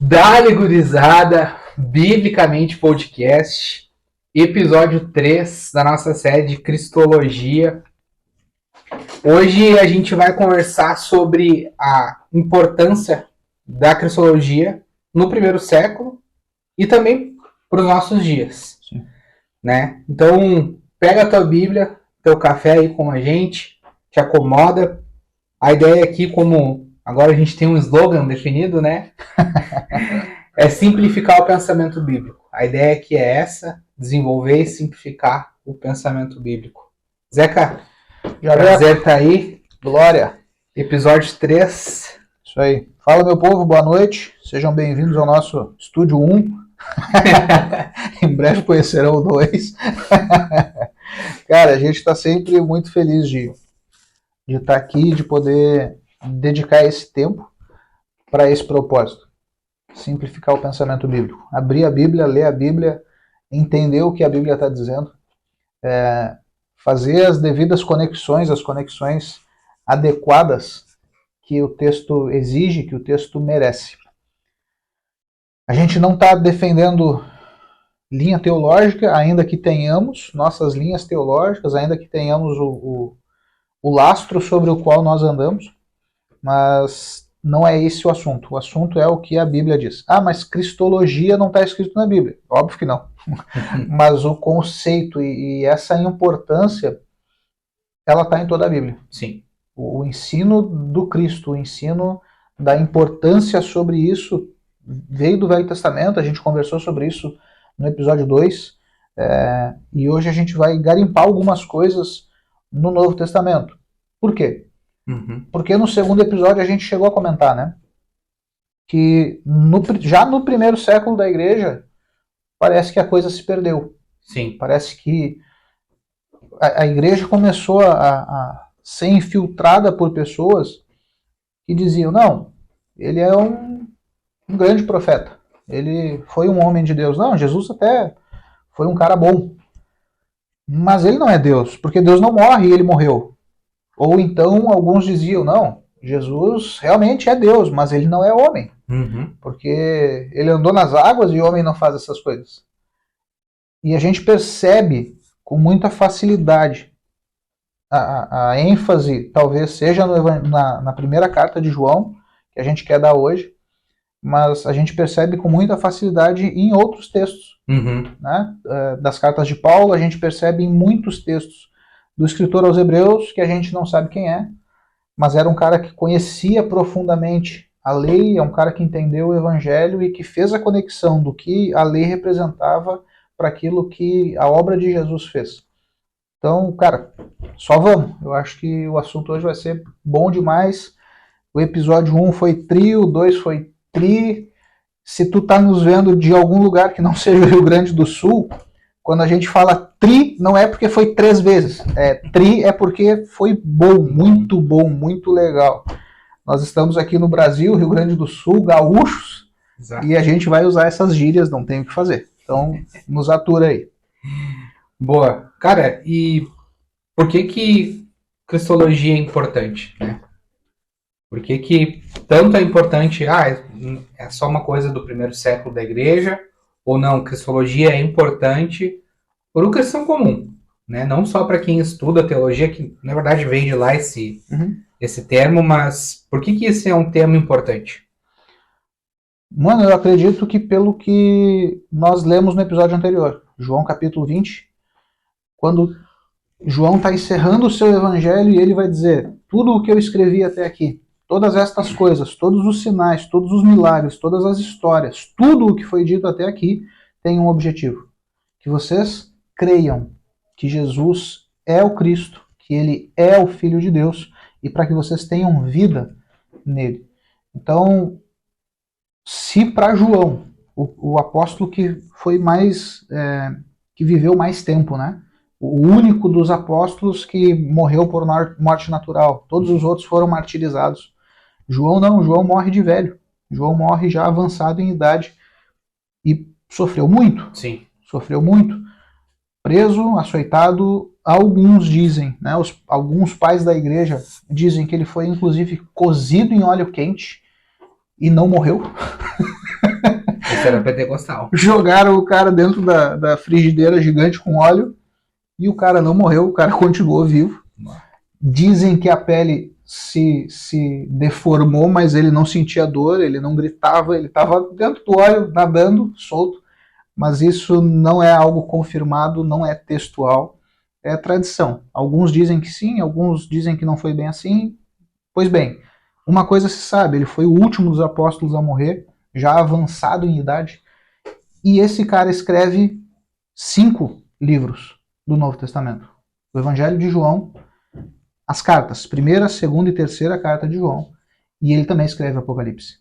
Dale gurizada, Biblicamente Podcast, episódio 3 da nossa série de Cristologia. Hoje a gente vai conversar sobre a importância da Cristologia no primeiro século e também para os nossos dias. Sim. Né? Então, pega a tua Bíblia, teu café aí com a gente, te acomoda. A ideia aqui, como agora a gente tem um slogan definido, né? É simplificar o pensamento bíblico. A ideia aqui é essa, desenvolver e simplificar o pensamento bíblico. Zeca, prazer estar aí. Glória. Episódio 3. Isso aí. Fala, meu povo, boa noite. Sejam bem-vindos ao nosso Estúdio 1. Em breve conhecerão o 2. Cara, a gente está sempre muito feliz de estar aqui, de poder dedicar esse tempo para esse propósito. Simplificar o pensamento bíblico. Abrir a Bíblia, ler a Bíblia, entender o que a Bíblia está dizendo, fazer as devidas conexões, as conexões adequadas que o texto exige, que o texto merece. A gente não está defendendo linha teológica, ainda que tenhamos nossas linhas teológicas, ainda que tenhamos o lastro sobre o qual nós andamos, mas não é esse o assunto. O assunto é o que a Bíblia diz. Ah, mas Cristologia não está escrito na Bíblia. Óbvio que não. Mas o conceito e essa importância, ela está em toda a Bíblia. Sim. O ensino do Cristo, o ensino da importância sobre isso, veio do Velho Testamento, a gente conversou sobre isso no episódio 2, e hoje a gente vai garimpar algumas coisas no Novo Testamento. Por quê? Porque no segundo episódio a gente chegou a comentar, né? Que já no primeiro século da igreja, parece que a coisa se perdeu. Sim. Parece que a igreja começou a ser infiltrada por pessoas que diziam, não, ele é um grande profeta. Ele foi um homem de Deus. Não, Jesus até foi um cara bom. Mas ele não é Deus, porque Deus não morre e ele morreu. Ou então alguns diziam, não, Jesus realmente é Deus, mas ele não é homem. Porque ele andou nas águas e o homem não faz essas coisas. E a gente percebe com muita facilidade a ênfase, talvez seja na primeira carta de João, que a gente quer dar hoje, mas a gente percebe com muita facilidade em outros textos. Né? Das cartas de Paulo, a gente percebe em muitos textos do escritor aos Hebreus, que a gente não sabe quem é, mas era um cara que conhecia profundamente a lei, é um cara que entendeu o evangelho e que fez a conexão do que a lei representava para aquilo que a obra de Jesus fez. Então, cara, só vamos. Eu acho que o assunto hoje vai ser bom demais. O episódio 1 foi tri, o 2 foi tri. Se tu tá nos vendo de algum lugar que não seja o Rio Grande do Sul, quando a gente fala tri, não é porque foi 3 vezes. Tri é porque foi bom, muito legal. Nós estamos aqui no Brasil, Rio Grande do Sul, gaúchos, Exato. E a gente vai usar essas gírias, não tem o que fazer. Então, nos atura aí. Boa. Cara, e por que Cristologia é importante, né? Por que tanto é importante, é só uma coisa do primeiro século da igreja, ou não, Cristologia é importante para o cristão comum, né? Não só para quem estuda teologia, que na verdade vem de lá esse termo, mas por que esse é um tema importante? Mano, eu acredito que pelo que nós lemos no episódio anterior, João capítulo 20, quando João está encerrando o seu evangelho e ele vai dizer, tudo o que eu escrevi até aqui, todas estas coisas, todos os sinais, todos os milagres, todas as histórias, tudo o que foi dito até aqui tem um objetivo. Que vocês creiam que Jesus é o Cristo, que ele é o Filho de Deus e para que vocês tenham vida nele. Então, se para João, o apóstolo que foi mais, que viveu mais tempo, né? O único dos apóstolos que morreu por morte natural, todos os outros foram martirizados. João não, João morre de velho. João morre já avançado em idade e sofreu muito. Sim. Sofreu muito. Preso, açoitado, alguns dizem, né, alguns pais da igreja dizem que ele foi inclusive cozido em óleo quente e não morreu. Esse era pentecostal. Jogaram o cara dentro da frigideira gigante com óleo e o cara não morreu, o cara continuou vivo. Dizem que a pele se deformou, mas ele não sentia dor, ele não gritava, ele estava dentro do óleo, nadando, solto. Mas isso não é algo confirmado, não é textual, é tradição. Alguns dizem que sim, alguns dizem que não foi bem assim. Pois bem, uma coisa se sabe, ele foi o último dos apóstolos a morrer, já avançado em idade, e esse cara escreve 5 livros do Novo Testamento. O Evangelho de João, as cartas, primeira, segunda e terceira carta de João, e ele também escreve Apocalipse.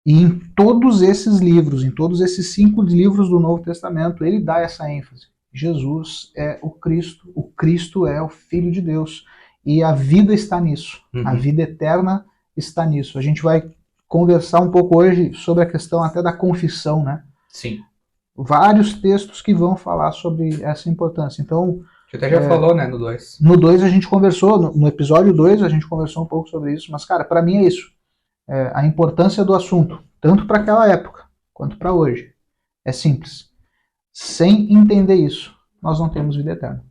E em todos esses livros, em todos esses 5 livros do Novo Testamento, ele dá essa ênfase. Jesus é o Cristo é o Filho de Deus. E a vida está nisso. A vida eterna está nisso. A gente vai conversar um pouco hoje sobre a questão até da confissão, né? Sim. Vários textos que vão falar sobre essa importância. Então, Você até já falou, né, no 2. No 2 a gente conversou, no episódio 2 a gente conversou um pouco sobre isso, mas, cara, para mim é isso. A importância do assunto, tanto para aquela época quanto para hoje, é simples. Sem entender isso, nós não temos vida eterna.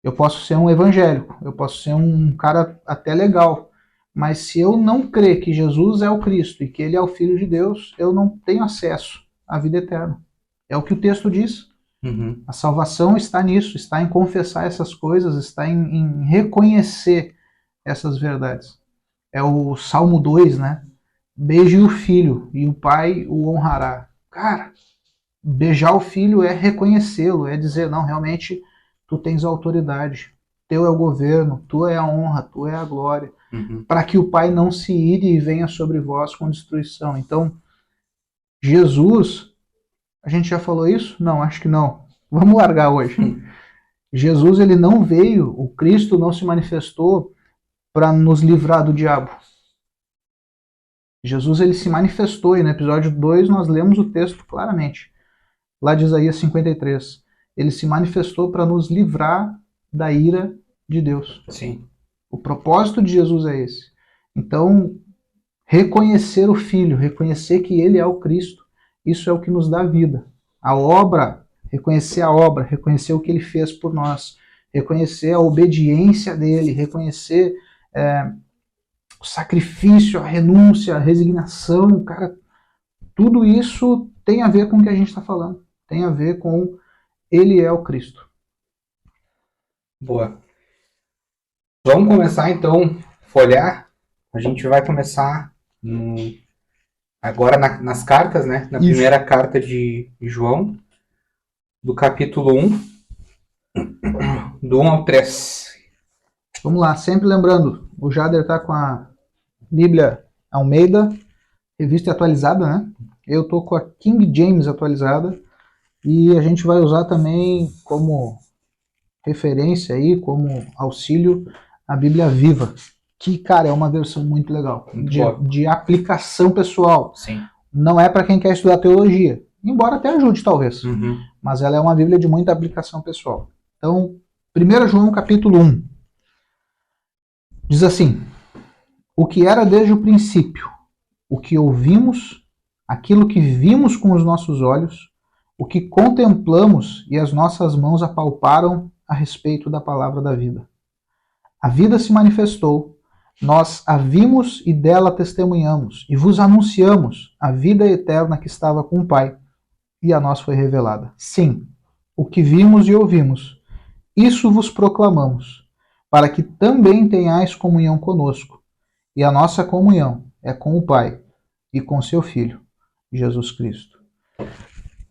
Eu posso ser um evangélico, eu posso ser um cara até legal, mas se eu não crer que Jesus é o Cristo e que ele é o Filho de Deus, eu não tenho acesso à vida eterna. É o que o texto diz. A salvação está nisso, está em confessar essas coisas, está em reconhecer essas verdades. É o Salmo 2, né? Beije o filho e o pai o honrará. Cara, beijar o filho é reconhecê-lo, é dizer, não, realmente tu tens autoridade, teu é o governo, tu é a honra, tu é a glória, para que o pai não se ire e venha sobre vós com destruição. Então, Jesus, a gente já falou isso? Não, acho que não. Vamos largar hoje. Jesus, ele não veio, o Cristo não se manifestou para nos livrar do diabo. Jesus, ele se manifestou, e no episódio 2 nós lemos o texto claramente, lá de Isaías 53. Ele se manifestou para nos livrar da ira de Deus. Sim. O propósito de Jesus é esse. Então, reconhecer o Filho, reconhecer que ele é o Cristo, isso é o que nos dá vida. A obra, reconhecer o que ele fez por nós, reconhecer a obediência dele, reconhecer o sacrifício, a renúncia, a resignação, cara, tudo isso tem a ver com o que a gente está falando. Tem a ver com ele é o Cristo. Boa. Vamos começar então a folhear. A gente vai começar agora nas cartas, né? Na primeira carta de João, do capítulo 1, do 1 ao 3. Vamos lá, sempre lembrando, o Jader está com a Bíblia Almeida, revista atualizada, né? Eu estou com a King James atualizada e a gente vai usar também como referência aí, como auxílio, a Bíblia Viva, que, cara, é uma versão muito legal, de aplicação pessoal. Sim. Não é para quem quer estudar teologia, embora até ajude, talvez, mas ela é uma Bíblia de muita aplicação pessoal. Então, 1 João capítulo 1, diz assim: o que era desde o princípio, o que ouvimos, aquilo que vimos com os nossos olhos, o que contemplamos e as nossas mãos apalparam a respeito da palavra da vida. A vida se manifestou, nós a vimos e dela testemunhamos, e vos anunciamos a vida eterna que estava com o Pai, e a nós foi revelada. Sim, o que vimos e ouvimos, isso vos proclamamos, para que também tenhais comunhão conosco, e a nossa comunhão é com o Pai e com seu Filho, Jesus Cristo.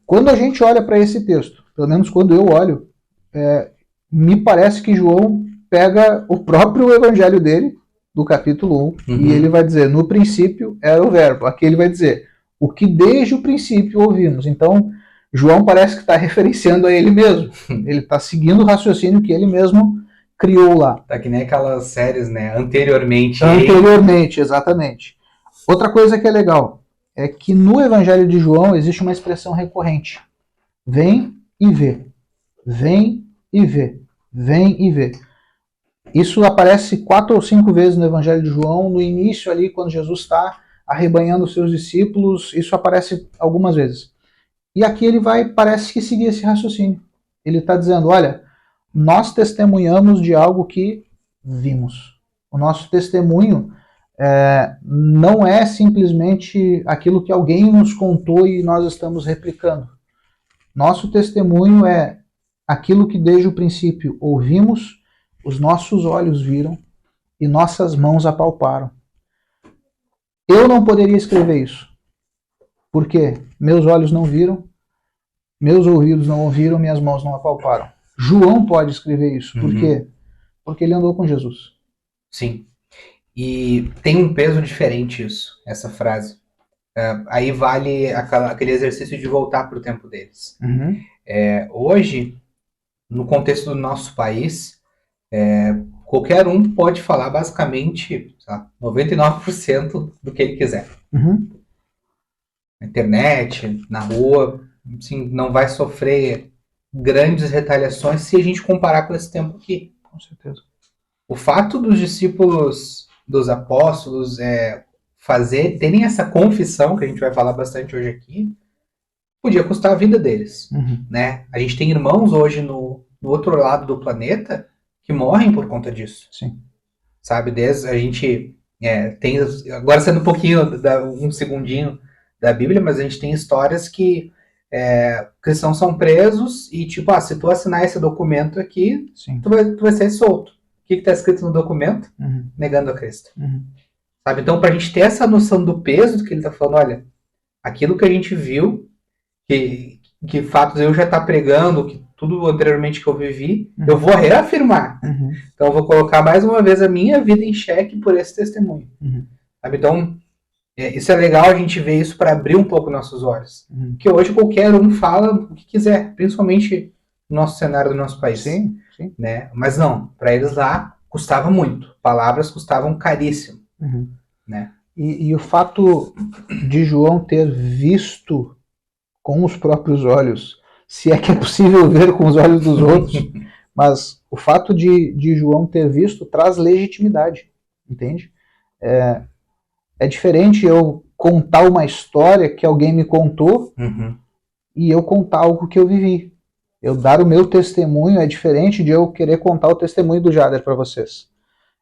Quando a gente olha para esse texto, pelo menos quando eu olho, me parece que João pega o próprio evangelho dele, do capítulo 1, e ele vai dizer, no princípio era o verbo. Aqui ele vai dizer, o que desde o princípio ouvimos. Então, João parece que está referenciando a ele mesmo. Ele está seguindo o raciocínio que ele mesmo criou lá. Tá que nem aquelas séries, né? Anteriormente. Anteriormente, exatamente. Outra coisa que é legal é que no Evangelho de João existe uma expressão recorrente. Vem e vê. Vem e vê. Vem e vê. Isso aparece 4 ou 5 vezes no Evangelho de João, no início ali, quando Jesus está arrebanhando os seus discípulos, isso aparece algumas vezes. E aqui ele parece que seguir esse raciocínio. Ele está dizendo, olha, nós testemunhamos de algo que vimos. O nosso testemunho não é simplesmente aquilo que alguém nos contou e nós estamos replicando. Nosso testemunho é aquilo que desde o princípio ouvimos, os nossos olhos viram e nossas mãos apalparam. Eu não poderia escrever isso, porque meus olhos não viram, meus ouvidos não ouviram, minhas mãos não apalparam. João pode escrever isso. Por quê? Porque ele andou com Jesus. Sim. E tem um peso diferente isso, essa frase. Aí vale aquele exercício de voltar para o tempo deles. Hoje, no contexto do nosso país, qualquer um pode falar basicamente 99% do que ele quiser. Na internet, na rua, assim, não vai sofrer grandes retaliações se a gente comparar com esse tempo aqui. Com certeza. O fato dos discípulos, dos apóstolos, terem essa confissão, que a gente vai falar bastante hoje aqui, podia custar a vida deles. Né? A gente tem irmãos hoje no outro lado do planeta que morrem por conta disso. Sim. Sabe, a gente tem, agora sendo um pouquinho, um segundinho da Bíblia, mas a gente tem histórias que cristãos são presos e, tipo, se tu assinar esse documento aqui, tu vai ser solto. O que está escrito no documento? Negando a Cristo. Sabe? Então, para a gente ter essa noção do peso do que ele está falando, olha, aquilo que a gente viu, que fatos eu já está pregando, que tudo anteriormente que eu vivi, eu vou reafirmar. Então, eu vou colocar mais uma vez a minha vida em xeque por esse testemunho. Sabe? Então, isso é legal a gente ver isso para abrir um pouco nossos olhos. Porque hoje qualquer um fala o que quiser, principalmente no nosso cenário do nosso país. Sim. Né? Mas não, para eles lá custava muito. Palavras custavam caríssimo. Né? E o fato de João ter visto com os próprios olhos, se é que é possível ver com os olhos dos outros, mas o fato de João ter visto traz legitimidade, entende? É diferente eu contar uma história que alguém me contou e eu contar algo que eu vivi. Eu dar o meu testemunho é diferente de eu querer contar o testemunho do Jader para vocês.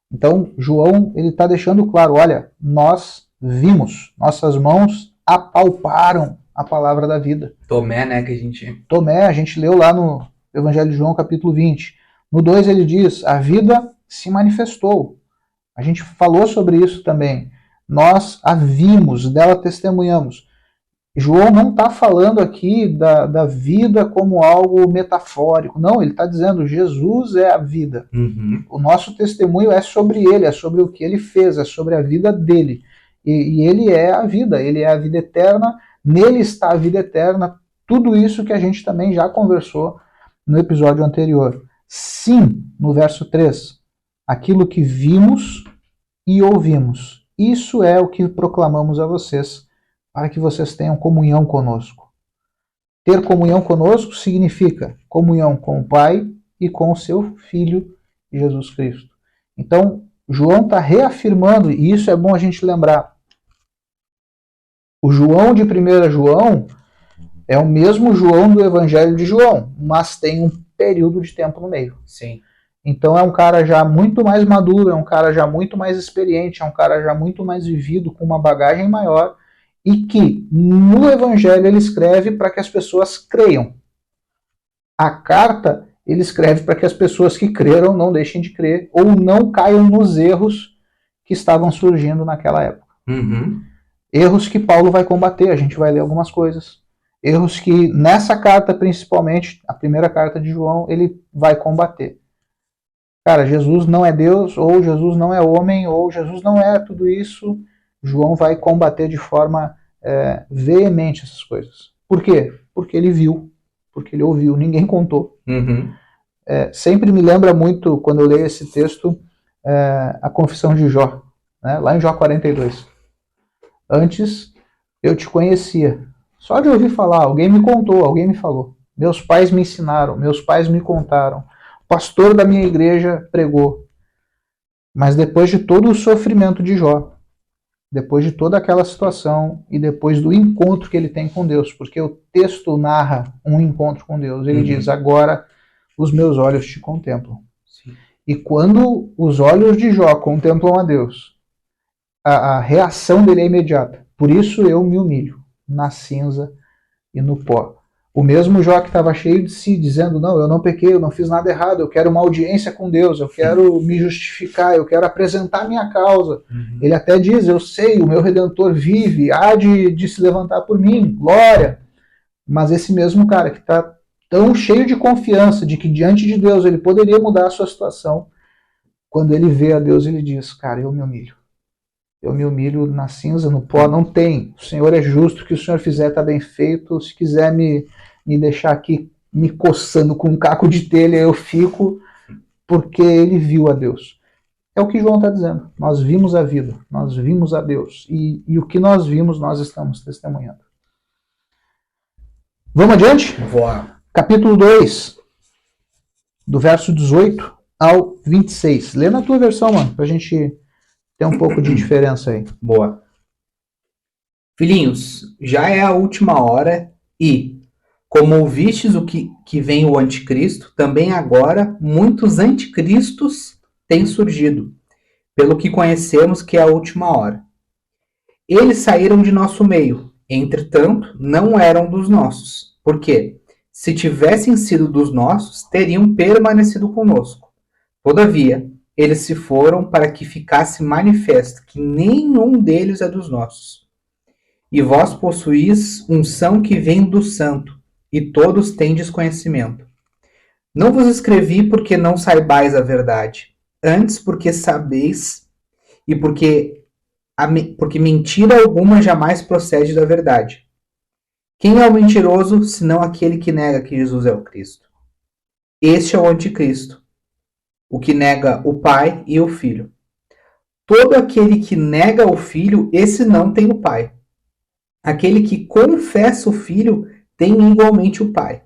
Então, João, ele está deixando claro, olha, nós vimos, nossas mãos apalparam a palavra da vida. Tomé, né, a gente leu lá no Evangelho de João, capítulo 20. No 2 ele diz, a vida se manifestou. A gente falou sobre isso também. Nós a vimos, dela testemunhamos. João não está falando aqui da vida como algo metafórico. Não, ele está dizendo Jesus é a vida. O nosso testemunho é sobre ele, é sobre o que ele fez, é sobre a vida dele. E ele é a vida eterna, nele está a vida eterna. Tudo isso que a gente também já conversou no episódio anterior. Sim, no verso 3, aquilo que vimos e ouvimos, isso é o que proclamamos a vocês, para que vocês tenham comunhão conosco. Ter comunhão conosco significa comunhão com o Pai e com o seu Filho, Jesus Cristo. Então, João está reafirmando, e isso é bom a gente lembrar. O João de 1 João é o mesmo João do Evangelho de João, mas tem um período de tempo no meio. Sim. Então é um cara já muito mais maduro, é um cara já muito mais experiente, é um cara já muito mais vivido, com uma bagagem maior, e que no Evangelho ele escreve para que as pessoas creiam. A carta ele escreve para que as pessoas que creram não deixem de crer ou não caiam nos erros que estavam surgindo naquela época. Erros que Paulo vai combater, a gente vai ler algumas coisas. Erros que nessa carta principalmente, a primeira carta de João, ele vai combater. Cara, Jesus não é Deus, ou Jesus não é homem, ou Jesus não é tudo isso. João vai combater de forma veemente essas coisas. Por quê? Porque ele viu, porque ele ouviu, ninguém contou. Sempre me lembra muito, quando eu leio esse texto, a confissão de Jó, né? Lá em Jó 42. Antes eu te conhecia, só de ouvir falar, alguém me contou, alguém me falou. Meus pais me ensinaram, meus pais me contaram. O pastor da minha igreja pregou. Mas depois de todo o sofrimento de Jó, depois de toda aquela situação e depois do encontro que ele tem com Deus, porque o texto narra um encontro com Deus. Ele diz: agora os meus olhos te contemplam. Sim. E quando os olhos de Jó contemplam a Deus, a reação dele é imediata. Por isso eu me humilho na cinza e no pó. O mesmo Jó que estava cheio de si, dizendo: não, eu não pequei, eu não fiz nada errado, eu quero uma audiência com Deus, eu quero me justificar, eu quero apresentar minha causa. Ele até diz: eu sei, o meu Redentor vive, há de se levantar por mim, glória. Mas esse mesmo cara que está tão cheio de confiança de que diante de Deus ele poderia mudar a sua situação, quando ele vê a Deus, ele diz: cara, eu me humilho. Eu me humilho na cinza, no pó, não tem. O Senhor é justo, o que o Senhor fizer está bem feito. Se quiser me deixar aqui me coçando com um caco de telha, eu fico, porque ele viu a Deus. É o que João está dizendo. Nós vimos a vida, nós vimos a Deus. E o que nós vimos, nós estamos testemunhando. Vamos adiante? Boa. Capítulo 2, do verso 18 ao 26. Lê na tua versão, mano, pra gente ter um pouco de diferença aí. Boa. Filhinhos, já é a última hora e, como ouvistes o que vem o anticristo, também agora muitos anticristos têm surgido, pelo que conhecemos que é a última hora. Eles saíram de nosso meio, entretanto, não eram dos nossos. Por quê? Se tivessem sido dos nossos, teriam permanecido conosco. Todavia, eles se foram para que ficasse manifesto que nenhum deles é dos nossos. E vós possuís unção que vem do santo, e todos tendes conhecimento. Não vos escrevi porque não saibais a verdade, antes porque sabeis, e porque mentira alguma jamais procede da verdade. Quem é o mentiroso, senão aquele que nega que Jesus é o Cristo? Este é o anticristo, o que nega o Pai e o Filho. Todo aquele que nega o Filho, esse não tem o Pai. Aquele que confessa o Filho tem igualmente o Pai.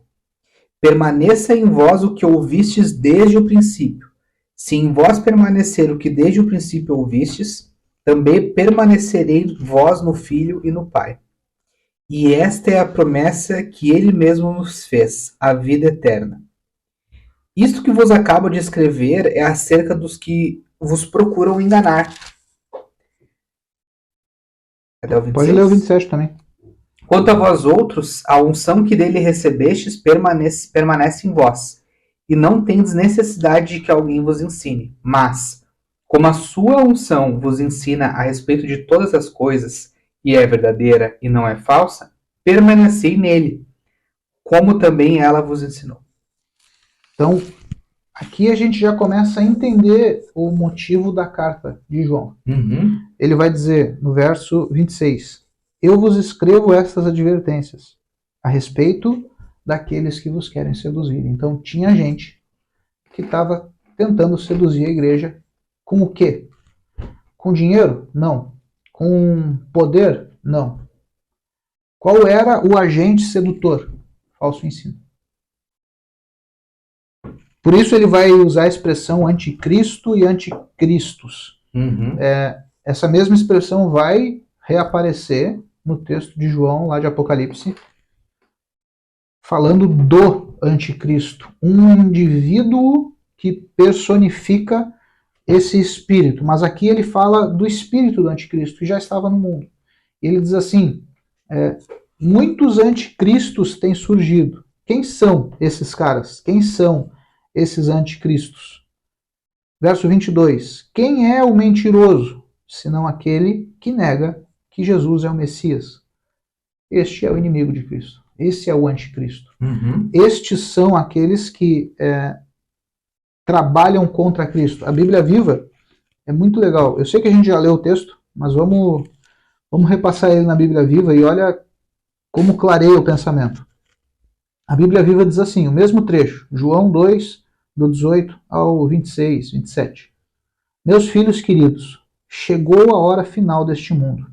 Permaneça em vós o que ouvistes desde o princípio. Se em vós permanecer o que desde o princípio ouvistes, também permanecereis vós no Filho e no Pai. E esta é a promessa que ele mesmo nos fez, a vida eterna. Isto que vos acabo de escrever é acerca dos que vos procuram enganar. Até o 26? Pode ler o 27 também. Quanto a vós outros, a unção que dele recebestes permanece em vós, e não tendes necessidade de que alguém vos ensine. Mas, como a sua unção vos ensina a respeito de todas as coisas, e é verdadeira e não é falsa, permanecei nele, como também ela vos ensinou. Então, aqui a gente já começa a entender o motivo da carta de João. Ele vai dizer no verso 26: eu vos escrevo estas advertências a respeito daqueles que vos querem seduzir. Então, tinha gente que estava tentando seduzir a igreja com o quê? Com dinheiro? Não. Com poder? Não. Qual era o agente sedutor? Falso ensino. Por isso ele vai usar a expressão anticristo e anticristos. Essa mesma expressão vai reaparecer no texto de João, lá de Apocalipse, falando do anticristo. Um indivíduo que personifica esse espírito. Mas aqui ele fala do espírito do anticristo, que já estava no mundo. Ele diz assim: muitos anticristos têm surgido. Quem são esses caras? Quem são esses anticristos? Verso 22. Quem é o mentiroso, senão aquele que nega que Jesus é o Messias? Este é o inimigo de Cristo. Esse é o anticristo. Estes são aqueles que trabalham contra Cristo. A Bíblia Viva é muito legal. Eu sei que a gente já leu o texto, mas vamos repassar ele na Bíblia Viva e olha como clareia o pensamento. A Bíblia Viva diz assim, o mesmo trecho, João 2, do 18 ao 26, 27. Meus filhos queridos, chegou a hora final deste mundo.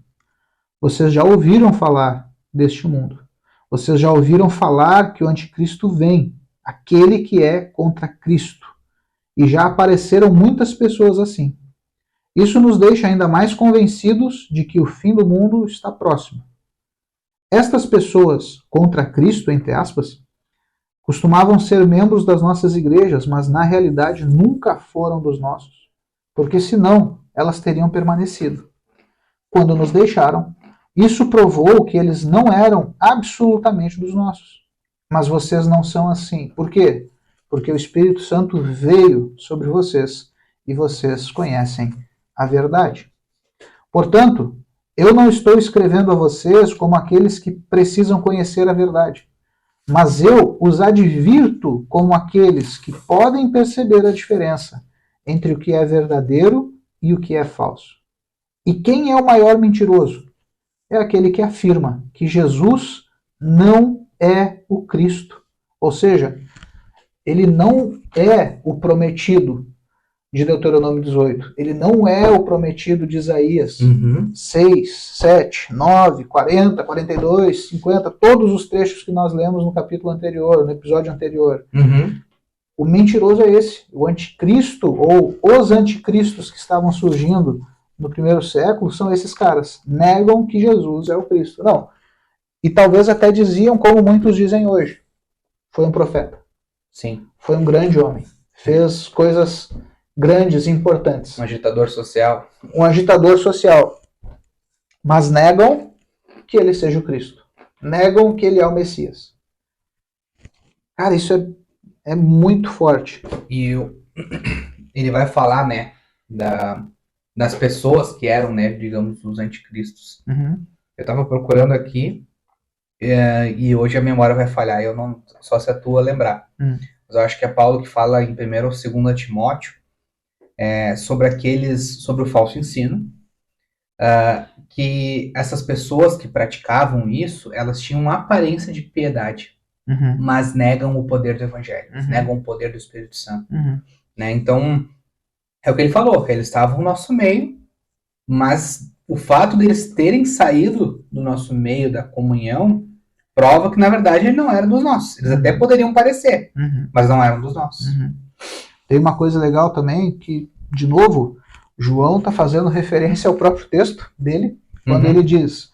Vocês já ouviram falar deste mundo. Vocês já ouviram falar que o anticristo vem, aquele que é contra Cristo. E já apareceram muitas pessoas assim. Isso nos deixa ainda mais convencidos de que o fim do mundo está próximo. Estas pessoas contra Cristo, entre aspas, costumavam ser membros das nossas igrejas, mas na realidade nunca foram dos nossos, porque senão elas teriam permanecido. Quando nos deixaram, isso provou que eles não eram absolutamente dos nossos. Mas vocês não são assim. Por quê? Porque o Espírito Santo veio sobre vocês e vocês conhecem a verdade. Portanto, eu não estou escrevendo a vocês como aqueles que precisam conhecer a verdade, mas eu os advirto como aqueles que podem perceber a diferença entre o que é verdadeiro e o que é falso. E quem é o maior mentiroso? É aquele que afirma que Jesus não é o Cristo. Ou seja, ele não é o prometido de Deuteronômio 18. Ele não é o prometido de Isaías 6, 7, 9, 40, 42, 50, todos os trechos que nós lemos no capítulo anterior, no episódio anterior. O mentiroso é esse. O anticristo, ou os anticristos que estavam surgindo no primeiro século, são esses caras. Negam que Jesus é o Cristo. Não. E talvez até diziam, como muitos dizem hoje, foi um profeta. Sim. Foi um grande homem. Fez coisas grandes e importantes. Um agitador social. Um agitador social. Mas negam que ele seja o Cristo. Negam que ele é o Messias. Cara, isso é muito forte. E ele vai falar, né, das pessoas que eram, né, digamos, os anticristos. Eu estava procurando aqui e hoje a memória vai falhar, eu não, só se a tua lembrar. Mas eu acho que é Paulo que fala em 1 ou 2 Timóteo sobre o falso ensino, que essas pessoas que praticavam isso, elas tinham uma aparência de piedade, mas negam o poder do Evangelho, negam o poder do Espírito Santo. Né? Então, é o que ele falou, eles estavam no nosso meio, mas o fato deles terem saído do nosso meio, da comunhão, prova que, na verdade, ele não era dos nossos. Eles até poderiam parecer, mas não eram dos nossos. Tem uma coisa legal também, que, de novo, João está fazendo referência ao próprio texto dele, quando ele diz,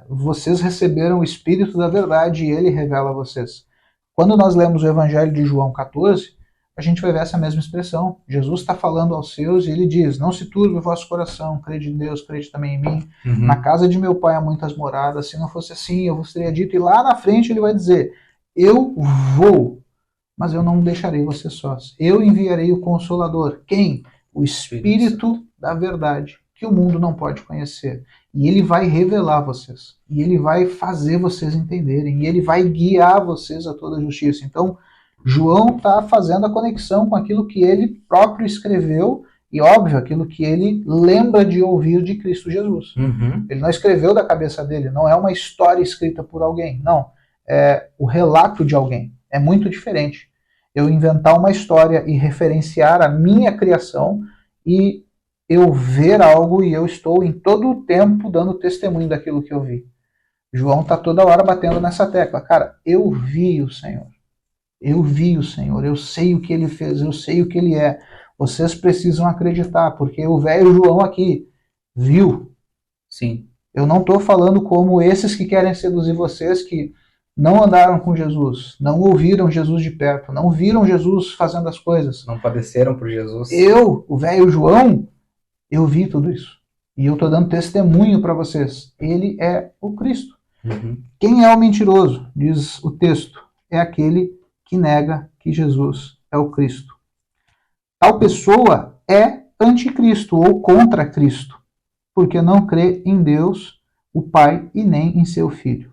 vocês receberam o Espírito da verdade e ele revela a vocês. Quando nós lemos o Evangelho de João 14, a gente vai ver essa mesma expressão. Jesus está falando aos seus e ele diz, não se turbe o vosso coração, crede em Deus, crede também em mim. Na casa de meu pai há muitas moradas, se não fosse assim eu vos teria dito. E lá na frente ele vai dizer, eu vou, mas eu não deixarei vocês sós. Eu enviarei o Consolador. Quem? O Espírito da verdade, que o mundo não pode conhecer. E ele vai revelar a vocês. E ele vai fazer vocês entenderem. E ele vai guiar vocês a toda a justiça. Então, João está fazendo a conexão com aquilo que ele próprio escreveu e, óbvio, aquilo que ele lembra de ouvir de Cristo Jesus. Ele não escreveu da cabeça dele, não é uma história escrita por alguém, não. É o relato de alguém. É muito diferente. Eu inventar uma história e referenciar a minha criação e eu ver algo e eu estou em todo o tempo dando testemunho daquilo que eu vi. João está toda hora batendo nessa tecla. Cara, eu vi o Senhor. Eu vi o Senhor, eu sei o que ele fez, eu sei o que ele é. Vocês precisam acreditar, porque o velho João aqui viu. Sim. Eu não estou falando como esses que querem seduzir vocês, que não andaram com Jesus, não ouviram Jesus de perto, não viram Jesus fazendo as coisas. Não padeceram por Jesus. Eu, o velho João, eu vi tudo isso. E eu estou dando testemunho para vocês. Ele é o Cristo. Quem é o mentiroso? Diz o texto. É aquele que nega que Jesus é o Cristo. Tal pessoa é anticristo ou contra Cristo, porque não crê em Deus, o Pai, e nem em seu Filho.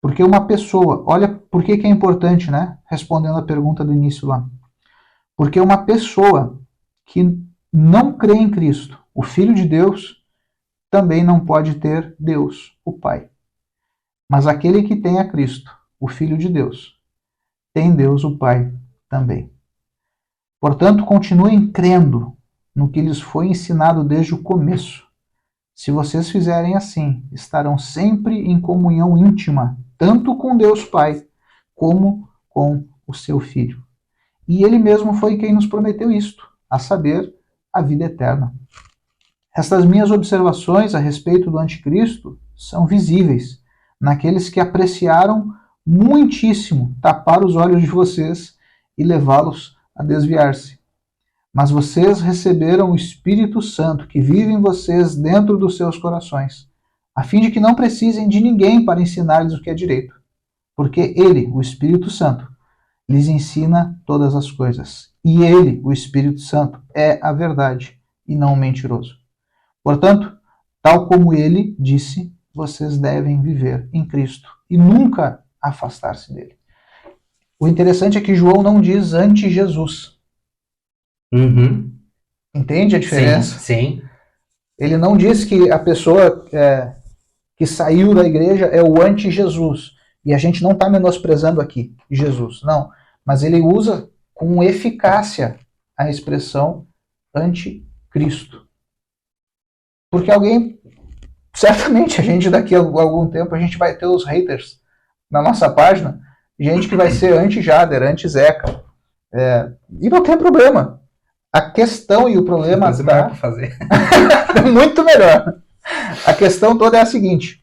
Porque uma pessoa, olha por que é importante, né? Respondendo a pergunta do início lá. Porque uma pessoa que não crê em Cristo, o Filho de Deus, também não pode ter Deus, o Pai. Mas aquele que tem a Cristo, o Filho de Deus, tem Deus o Pai também. Portanto, continuem crendo no que lhes foi ensinado desde o começo. Se vocês fizerem assim, estarão sempre em comunhão íntima, tanto com Deus Pai, como com o seu Filho. E ele mesmo foi quem nos prometeu isto, a saber, a vida eterna. Estas minhas observações a respeito do anticristo são visíveis naqueles que apreciaram muitíssimo tapar os olhos de vocês e levá-los a desviar-se. Mas vocês receberam o Espírito Santo que vive em vocês dentro dos seus corações, a fim de que não precisem de ninguém para ensinar-lhes o que é direito, porque Ele, o Espírito Santo, lhes ensina todas as coisas. E Ele, o Espírito Santo, é a verdade e não o mentiroso. Portanto, tal como Ele disse, vocês devem viver em Cristo e nunca afastar-se dele. O interessante é que João não diz anti-Jesus. Uhum. Entende a diferença? Sim. Ele não diz que a pessoa que saiu da igreja é o anti-Jesus. E a gente não está menosprezando aqui Jesus, não. Mas ele usa com eficácia a expressão anticristo. Porque certamente a gente daqui a algum tempo, a gente vai ter os haters na nossa página, gente que vai ser anti-Jader, anti-Zeca. E não tem problema. A questão e o problema tá... fazer. muito melhor. A questão toda é a seguinte: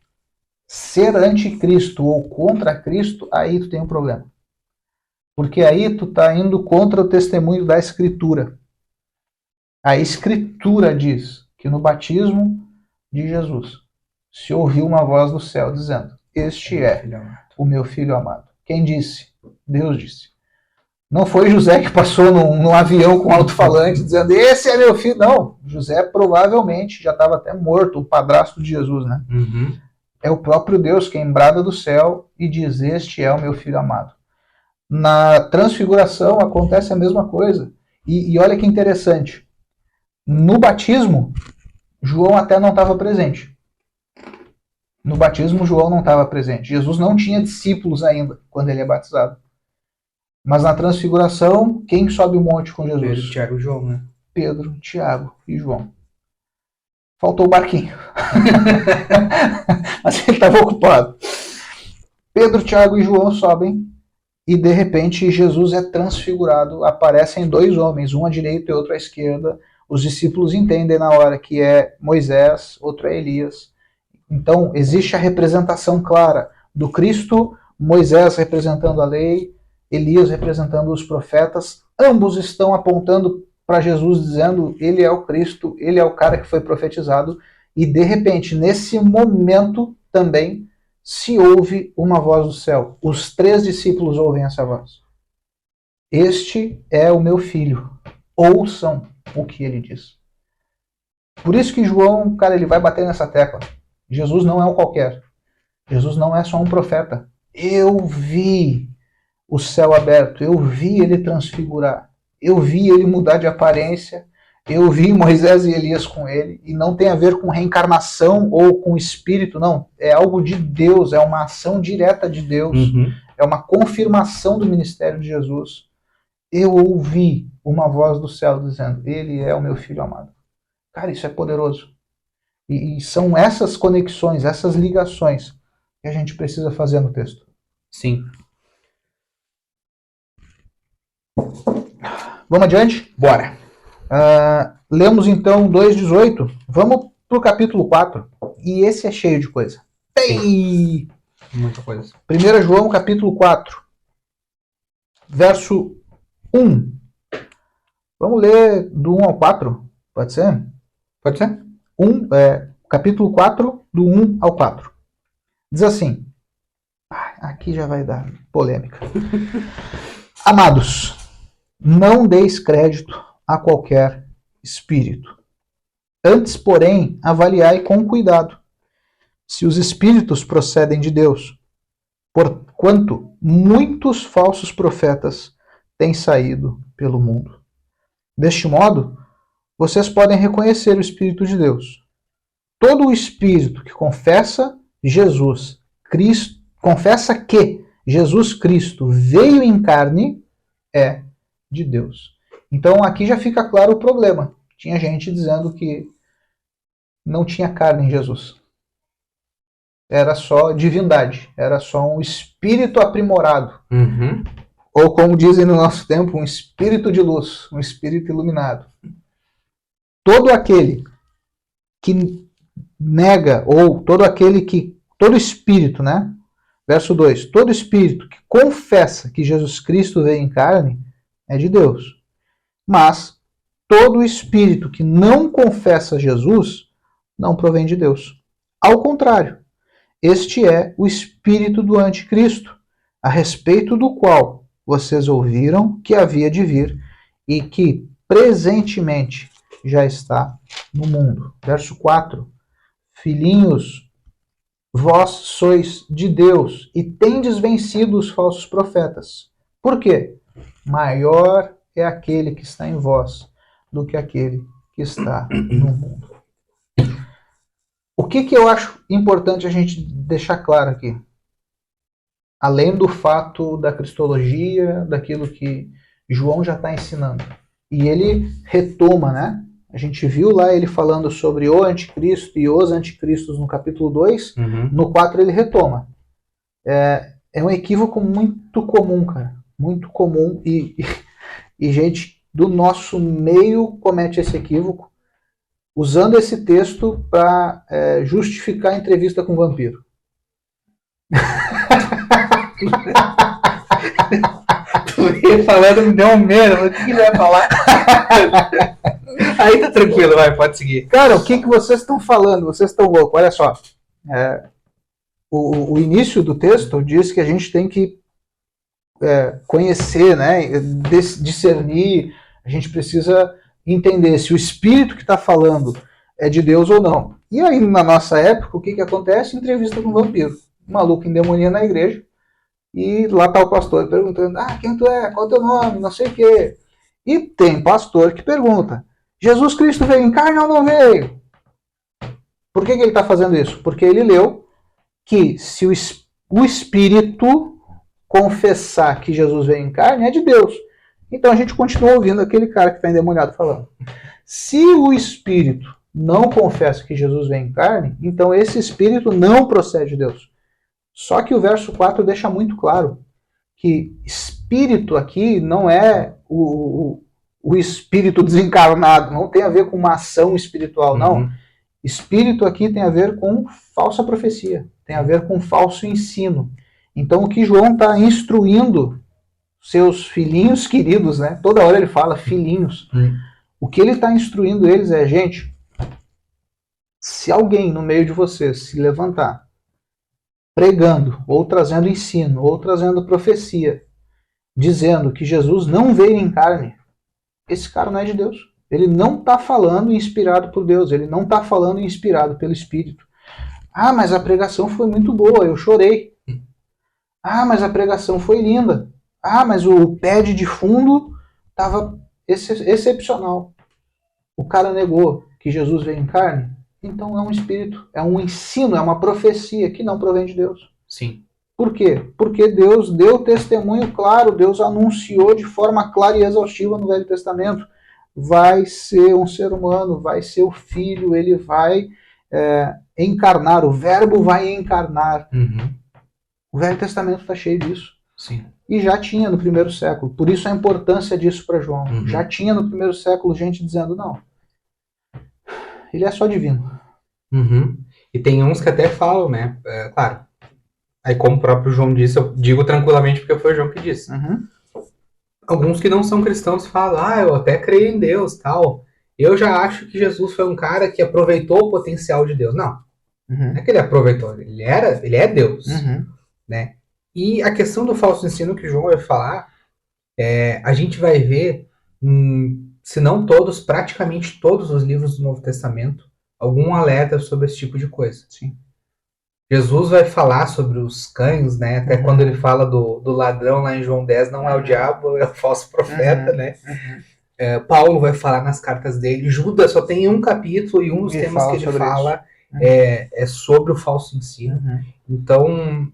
ser anticristo ou contra Cristo, aí tu tem um problema. Porque aí tu tá indo contra o testemunho da Escritura. A Escritura diz que no batismo de Jesus se ouviu uma voz do céu dizendo: este é o meu filho amado. Quem disse? Deus disse. Não foi José que passou num avião com alto-falante dizendo: esse é meu filho. Não, José provavelmente já estava até morto, o padrasto de Jesus, né? Uhum. É o próprio Deus quem brada do céu e diz: este é o meu filho amado. Na transfiguração acontece a mesma coisa. E olha que interessante. No batismo, João até não estava presente. No batismo, João não estava presente. Jesus não tinha discípulos ainda quando ele é batizado. Mas na transfiguração, quem sobe o monte com Jesus? Pedro, Tiago e João, né? Pedro, Tiago e João. Faltou o barquinho. Mas ele estava ocupado. Pedro, Tiago e João sobem e de repente Jesus é transfigurado. Aparecem dois homens, um à direita e outro à esquerda. Os discípulos entendem na hora que é Moisés, outro é Elias. Então existe a representação clara do Cristo, Moisés representando a lei, Elias representando os profetas. Ambos estão apontando para Jesus, dizendo: ele é o Cristo, ele é o cara que foi profetizado. E de repente, nesse momento também, se ouve uma voz do céu. Os 3 discípulos ouvem essa voz: este é o meu filho, ouçam o que ele diz. Por isso que João, cara, ele vai bater nessa tecla. Jesus não é um qualquer. Jesus não é só um profeta. Eu vi o céu aberto, eu vi ele transfigurar, eu vi ele mudar de aparência, eu vi Moisés e Elias com ele, e não tem a ver com reencarnação ou com espírito, não. É algo de Deus, é uma ação direta de Deus, é uma confirmação do ministério de Jesus. Eu ouvi uma voz do céu dizendo: ele é o meu filho amado. Cara, isso é poderoso. E são essas conexões, essas ligações que a gente precisa fazer no texto. Sim. Vamos adiante? Bora. Lemos então 2:18. Vamos para o capítulo 4. E esse é cheio de coisa. Tem muita coisa. 1 João capítulo 4, verso 1. Vamos ler do 1 ao 4. Pode ser? Pode ser? Capítulo 4, do 1 ao 4. Diz assim. Aqui já vai dar polêmica. Amados, não deis crédito a qualquer espírito. Antes, porém, avaliai com cuidado se os espíritos procedem de Deus, porquanto muitos falsos profetas têm saído pelo mundo. Deste modo, vocês podem reconhecer o Espírito de Deus. Todo o espírito que confessa que Jesus Cristo veio em carne, é de Deus. Então aqui já fica claro o problema. Tinha gente dizendo que não tinha carne em Jesus. Era só divindade, era só um espírito aprimorado. Uhum. Ou como dizem no nosso tempo, um espírito de luz, um espírito iluminado. Todo aquele que nega, ou todo espírito, né? Verso 2, todo espírito que confessa que Jesus Cristo veio em carne é de Deus. Mas todo espírito que não confessa Jesus não provém de Deus. Ao contrário, este é o espírito do anticristo, a respeito do qual vocês ouviram que havia de vir e que presentemente já está no mundo. Verso 4. Filhinhos, vós sois de Deus e tendes vencido os falsos profetas. Por quê? Maior é aquele que está em vós do que aquele que está no mundo. O que eu acho importante a gente deixar claro aqui? Além do fato da cristologia, daquilo que João já está ensinando. E ele retoma, né? A gente viu lá ele falando sobre o anticristo e os anticristos no capítulo 2. No 4 ele retoma. É um equívoco muito comum, cara. Muito comum. E gente do nosso meio comete esse equívoco, usando esse texto para justificar a entrevista com o vampiro. Tu ia falando, me deu um medo. O que ele vai falar? Aí tá tranquilo, vai, pode seguir. Cara, o que vocês estão falando? Vocês estão loucos. Olha só. O início do texto diz que a gente tem que conhecer, né, discernir. A gente precisa entender se o espírito que está falando é de Deus ou não. E aí, na nossa época, o que acontece? Entrevista com um vampiro. Um maluco endemonia na igreja. E lá está o pastor perguntando, quem tu é? Qual é o teu nome? Não sei o quê. E tem pastor que pergunta, Jesus Cristo veio em carne ou não veio? Por que ele está fazendo isso? Porque ele leu que se o Espírito confessar que Jesus veio em carne, é de Deus. Então a gente continua ouvindo aquele cara que está endemoniado falando. Se o Espírito não confessa que Jesus veio em carne, então esse Espírito não procede de Deus. Só que o verso 4 deixa muito claro que espírito aqui não é o espírito desencarnado, não tem a ver com uma ação espiritual, não. Espírito aqui tem a ver com falsa profecia, tem a ver com falso ensino. Então o que João está instruindo seus filhinhos queridos, né? Toda hora ele fala filhinhos. O que ele está instruindo eles é, gente, se alguém no meio de vocês se levantar pregando, ou trazendo ensino, ou trazendo profecia, dizendo que Jesus não veio em carne, esse cara não é de Deus. Ele não está falando inspirado por Deus, ele não está falando inspirado pelo Espírito. Mas a pregação foi muito boa, eu chorei. Mas a pregação foi linda. Mas o pad de fundo estava excepcional. O cara negou que Jesus veio em carne. Então é um espírito, é um ensino, é uma profecia que não provém de Deus. Sim. Por quê? Porque Deus deu testemunho claro, Deus anunciou de forma clara e exaustiva no Velho Testamento. Vai ser um ser humano, vai ser o Filho, ele vai encarnar, o Verbo vai encarnar. O Velho Testamento está cheio disso. Sim. E já tinha no primeiro século. Por isso a importância disso para João. Já tinha no primeiro século gente dizendo, não, ele é só divino. E tem uns que até falam, né? Claro. Aí como o próprio João disse, eu digo tranquilamente porque foi o João que disse. Alguns que não são cristãos falam, eu até creio em Deus, tal. Eu já acho que Jesus foi um cara que aproveitou o potencial de Deus. Não. Não é que ele aproveitou, ele é Deus. Né? E a questão do falso ensino que o João vai falar, a gente vai ver, se não todos, praticamente todos os livros do Novo Testamento, algum alerta sobre esse tipo de coisa. Sim. Jesus vai falar sobre os cães, né? Até quando ele fala do ladrão lá em João 10, não é o diabo, é o falso profeta, né? Paulo vai falar nas cartas dele. Judas só tem um capítulo e um dos temas que ele fala é sobre o falso ensino. Então,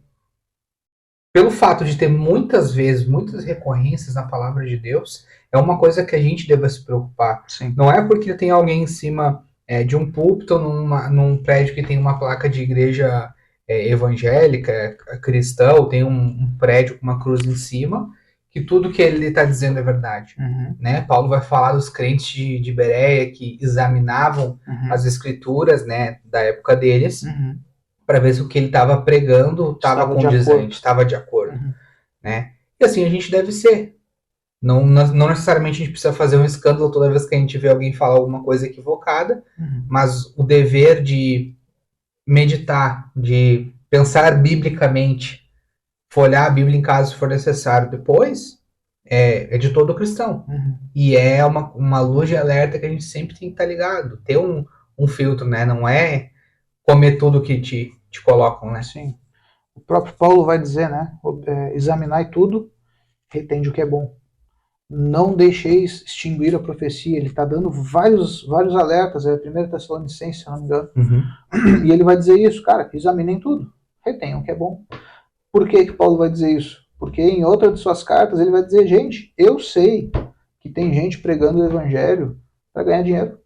pelo fato de ter muitas vezes, muitas recorrências na palavra de Deus, é uma coisa que a gente deve se preocupar. Sim. Não é porque tem alguém em cima de um púlpito, num prédio que tem uma placa de igreja evangélica, cristã, ou tem um prédio com uma cruz em cima, que tudo que ele está dizendo é verdade. Né? Paulo vai falar dos crentes de Bereia que examinavam as escrituras, né, da época deles, para ver se o que ele estava pregando estava condizente, estava de acordo. Né? E assim a gente deve ser. Não necessariamente a gente precisa fazer um escândalo toda vez que a gente vê alguém falar alguma coisa equivocada, mas o dever de meditar, de pensar biblicamente, folhear a Bíblia em caso for necessário depois, é de todo cristão. E é uma luz de alerta que a gente sempre tem que estar ligado. Ter um filtro, né? Não é comer tudo que te colocam, né? Sim. O próprio Paulo vai dizer, né? Examinai tudo, retende o que é bom. Não deixeis extinguir a profecia. Ele está dando vários alertas. É a 1 Tessalonicenses, se não me engano. E ele vai dizer isso, cara, examinem tudo, retenham o que é bom. Por que Paulo vai dizer isso? Porque em outra de suas cartas ele vai dizer, gente, eu sei que tem gente pregando o evangelho para ganhar dinheiro.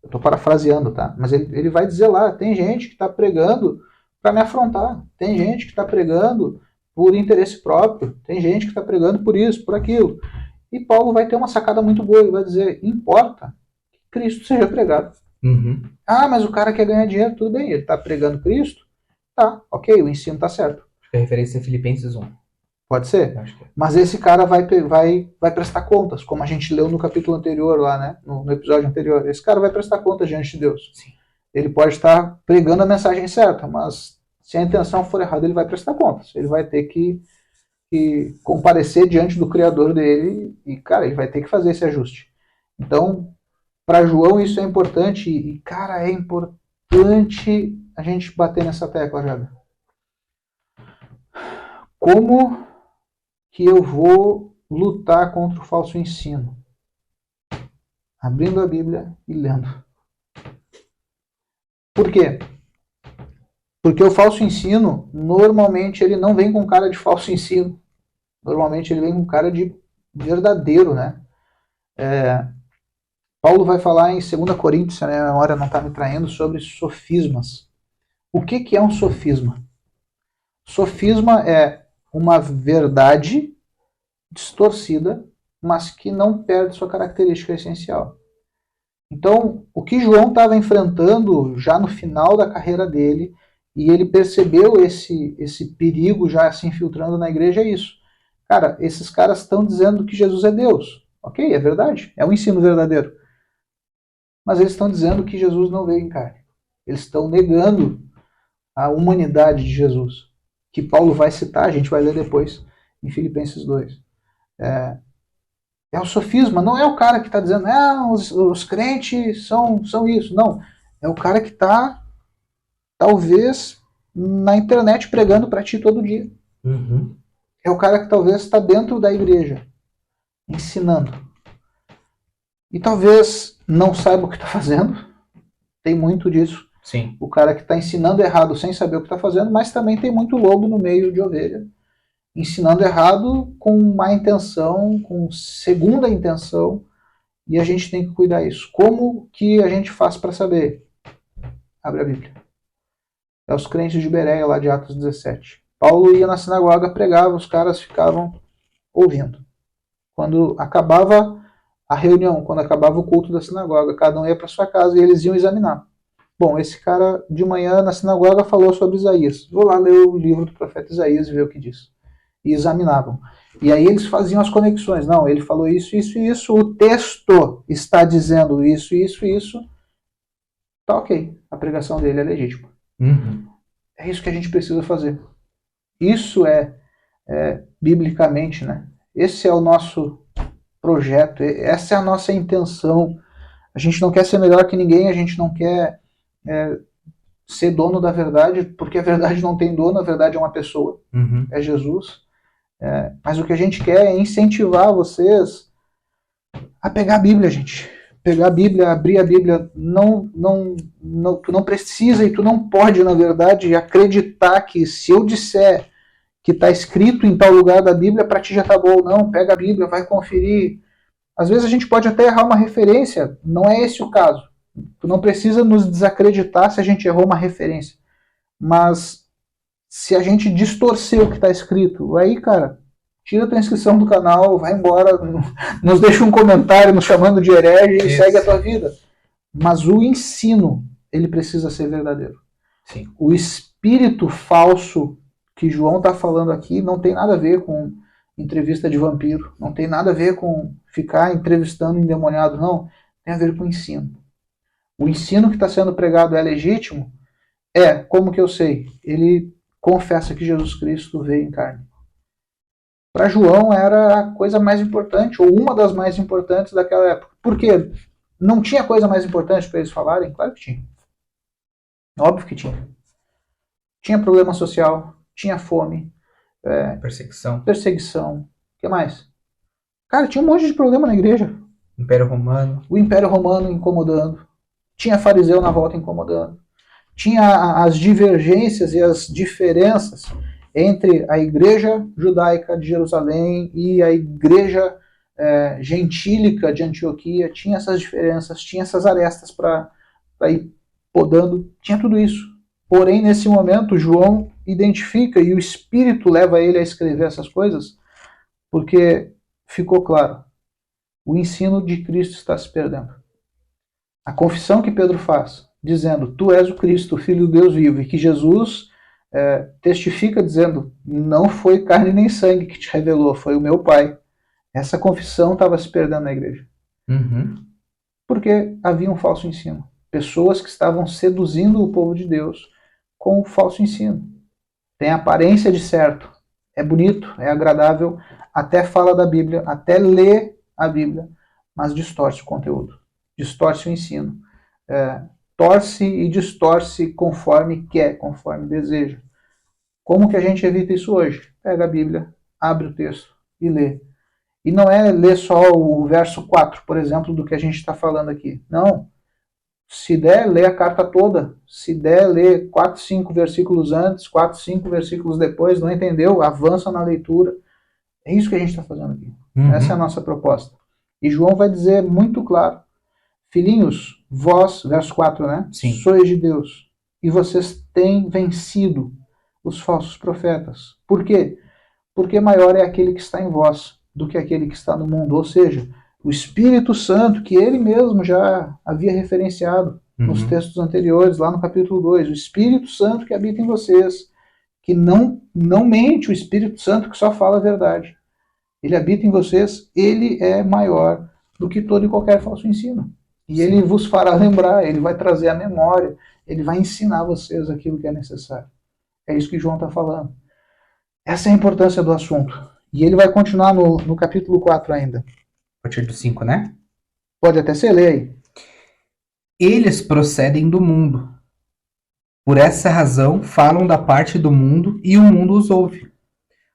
Eu estou parafraseando, tá? Mas ele vai dizer lá, tem gente que está pregando para me afrontar, tem gente que está pregando por interesse próprio, tem gente que está pregando por isso, por aquilo. E Paulo vai ter uma sacada muito boa, ele vai dizer, importa que Cristo seja pregado. Ah, mas o cara quer ganhar dinheiro, tudo bem, ele está pregando Cristo, tá, ok, o ensino está certo. Acho que a referência é Filipenses 1. Pode ser, mas esse cara vai prestar contas, como a gente leu no capítulo anterior lá, né, no episódio anterior. Esse cara vai prestar contas diante de Deus. Sim. Ele pode estar pregando a mensagem certa, mas se a intenção for errada, ele vai prestar contas. Ele vai ter que comparecer diante do Criador dele e, cara, ele vai ter que fazer esse ajuste. Então, para João isso é importante e, cara, é importante a gente bater nessa tecla, Jaga. Como que eu vou lutar contra o falso ensino? Abrindo a Bíblia e lendo. Por quê? Porque o falso ensino, normalmente, ele não vem com cara de falso ensino. Normalmente ele vem com cara de verdadeiro, né? Paulo vai falar em 2 Coríntios, se a minha memória não está me traindo, sobre sofismas. O que é um sofisma? Sofisma é uma verdade distorcida, mas que não perde sua característica essencial. Então, o que João estava enfrentando já no final da carreira dele, e ele percebeu esse perigo já se infiltrando na igreja, é isso. Cara, esses caras estão dizendo que Jesus é Deus. Ok, é verdade, é um ensino verdadeiro. Mas eles estão dizendo que Jesus não veio em carne. Eles estão negando a humanidade de Jesus, que Paulo vai citar, a gente vai ler depois, em Filipenses 2. É o sofisma, não é o cara que está dizendo, os crentes são isso. Não, é o cara que está, talvez, na internet pregando para ti todo dia. É o cara que talvez está dentro da igreja, ensinando. E talvez não saiba o que está fazendo. Tem muito disso. Sim. O cara que está ensinando errado sem saber o que está fazendo, mas também tem muito lobo no meio de ovelha. Ensinando errado com má intenção, com segunda intenção, e a gente tem que cuidar disso. Como que a gente faz para saber? Abre a Bíblia. É os crentes de Bereia, lá de Atos 17. Paulo ia na sinagoga, pregava, os caras ficavam ouvindo. Quando acabava a reunião, quando acabava o culto da sinagoga, cada um ia para sua casa e eles iam examinar. Bom, esse cara de manhã na sinagoga falou sobre Isaías. Vou lá ler o livro do profeta Isaías e ver o que diz. E examinavam. E aí eles faziam as conexões. Não, ele falou isso, isso e isso. O texto está dizendo isso, isso e isso. Tá ok. A pregação dele é legítima. É isso que a gente precisa fazer. Isso é biblicamente, né? Esse é o nosso projeto. Essa é a nossa intenção. A gente não quer ser melhor que ninguém. A gente não quer ser dono da verdade, porque a verdade não tem dono. A verdade é uma pessoa. É Jesus. Mas o que a gente quer é incentivar vocês a pegar a Bíblia, gente. Pegar a Bíblia, abrir a Bíblia. Tu não precisa e tu não pode, na verdade, acreditar que se eu disser que está escrito em tal lugar da Bíblia, para ti já está bom. Não, pega a Bíblia, vai conferir. Às vezes a gente pode até errar uma referência, não é esse o caso. Tu não precisa nos desacreditar se a gente errou uma referência. Mas se a gente distorcer o que está escrito, aí, cara, tira a tua inscrição do canal, vai embora, nos deixa um comentário nos chamando de herege e segue a tua vida. Mas o ensino, ele precisa ser verdadeiro. Sim. O espírito falso que João está falando aqui não tem nada a ver com entrevista de vampiro, não tem nada a ver com ficar entrevistando endemoniado, não. Tem a ver com o ensino. O ensino que está sendo pregado é legítimo? Como que eu sei? Ele confessa que Jesus Cristo veio em carne. Para João era a coisa mais importante, ou uma das mais importantes daquela época. Por quê? Não tinha coisa mais importante para eles falarem? Claro que tinha. Óbvio que tinha. Tinha problema social, tinha fome, perseguição. O que mais? Cara, tinha um monte de problema na igreja. Império Romano. O Império Romano incomodando. Tinha fariseu na volta incomodando. Tinha as divergências e as diferenças entre a igreja judaica de Jerusalém e a igreja gentílica de Antioquia. Tinha essas diferenças, tinha essas arestas para ir podando. Tinha tudo isso. Porém, nesse momento, João identifica e o Espírito leva ele a escrever essas coisas porque ficou claro. O ensino de Cristo está se perdendo. A confissão que Pedro faz, dizendo, tu és o Cristo, o Filho do Deus vivo, e que Jesus testifica dizendo, não foi carne nem sangue que te revelou, foi o meu Pai. Essa confissão estava se perdendo na igreja. Uhum. Porque havia um falso ensino. Pessoas que estavam seduzindo o povo de Deus com o falso ensino. Tem aparência de certo, é bonito, é agradável, até fala da Bíblia, até lê a Bíblia, mas distorce o conteúdo, distorce o ensino, torce e distorce conforme quer, conforme deseja. Como que a gente evita isso hoje? Pega a Bíblia, abre o texto e lê. E não é ler só o verso 4, por exemplo, do que a gente está falando aqui. Não. Se der, lê a carta toda. Se der, lê 4, 5 versículos antes, 4, 5 versículos depois. Não entendeu? Avança na leitura. É isso que a gente está fazendo aqui. Uhum. Essa é a nossa proposta. E João vai dizer muito claro. Filhinhos, vós, verso 4, né? Sim. Sois de Deus. E vocês têm vencido os falsos profetas. Por quê? Porque maior é aquele que está em vós do que aquele que está no mundo. Ou seja, o Espírito Santo, que ele mesmo já havia referenciado nos textos anteriores, lá no capítulo 2. O Espírito Santo que habita em vocês, que não mente, o Espírito Santo que só fala a verdade. Ele habita em vocês, ele é maior do que todo e qualquer falso ensino. E Sim. Ele vos fará lembrar, ele vai trazer a memória, ele vai ensinar vocês aquilo que é necessário. É isso que João está falando. Essa é a importância do assunto. E ele vai continuar no capítulo 4 ainda. A partir do 5, né? Pode até ser, lê aí. Eles procedem do mundo. Por essa razão, falam da parte do mundo e o mundo os ouve.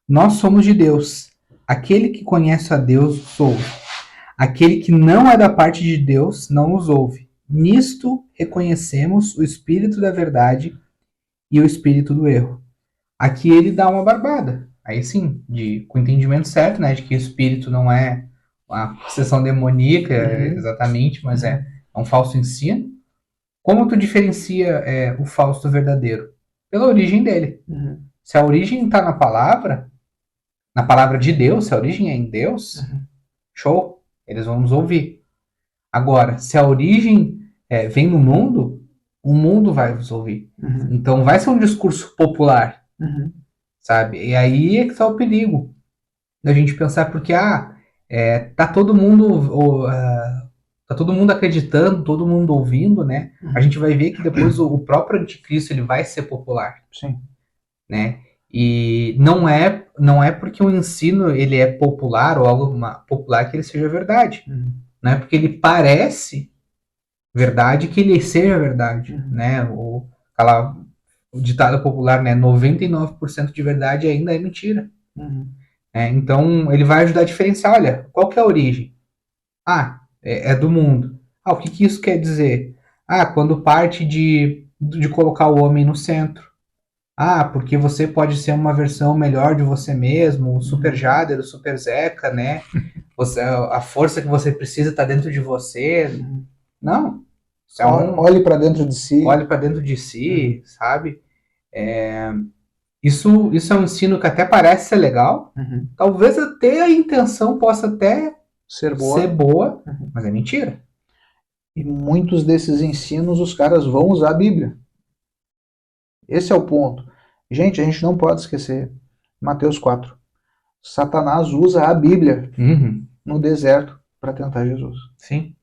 Nós somos de Deus. Aquele que conhece a Deus os ouve. Aquele que não é da parte de Deus não os ouve. Nisto reconhecemos o espírito da verdade e o espírito do erro. Aqui ele dá uma barbada. Aí sim, com o entendimento certo, né? De que o espírito não é uma possessão demoníaca, exatamente, mas é um falso ensino. Como tu diferencia o falso do verdadeiro? Pela origem dele. Se a origem está na palavra de Deus, se a origem é em Deus, show, eles vão nos ouvir. Agora, se a origem vem no mundo, o mundo vai nos ouvir. Então vai ser um discurso popular, sabe? E aí é que está o perigo da gente pensar, porque tá todo mundo acreditando, todo mundo ouvindo, né? A gente vai ver que depois o próprio anticristo ele vai ser popular. Sim. Né? E não é porque o ensino ele é popular ou algo popular que ele seja verdade. Não é porque ele parece verdade que ele seja verdade. Né? O ditado popular, né? 99% de verdade ainda é mentira. Então ele vai ajudar a diferenciar. Olha, qual que é a origem? É do mundo. O que isso quer dizer? Quando parte de colocar o homem no centro. Porque você pode ser uma versão melhor de você mesmo, o Super Jader, o Super Zeca, né? A força que você precisa está dentro de você. Não. Olhe para dentro de si. Olhe para dentro de si, sabe? Isso é um ensino que até parece ser legal. Uhum. Talvez até a intenção possa até Ser boa. ser boa, Uhum. mas é mentira. E muitos desses ensinos os caras vão usar a Bíblia. Esse é o ponto. Gente, a gente não pode esquecer. Mateus 4. Satanás usa a Bíblia Uhum. no deserto para tentar Jesus. Sim.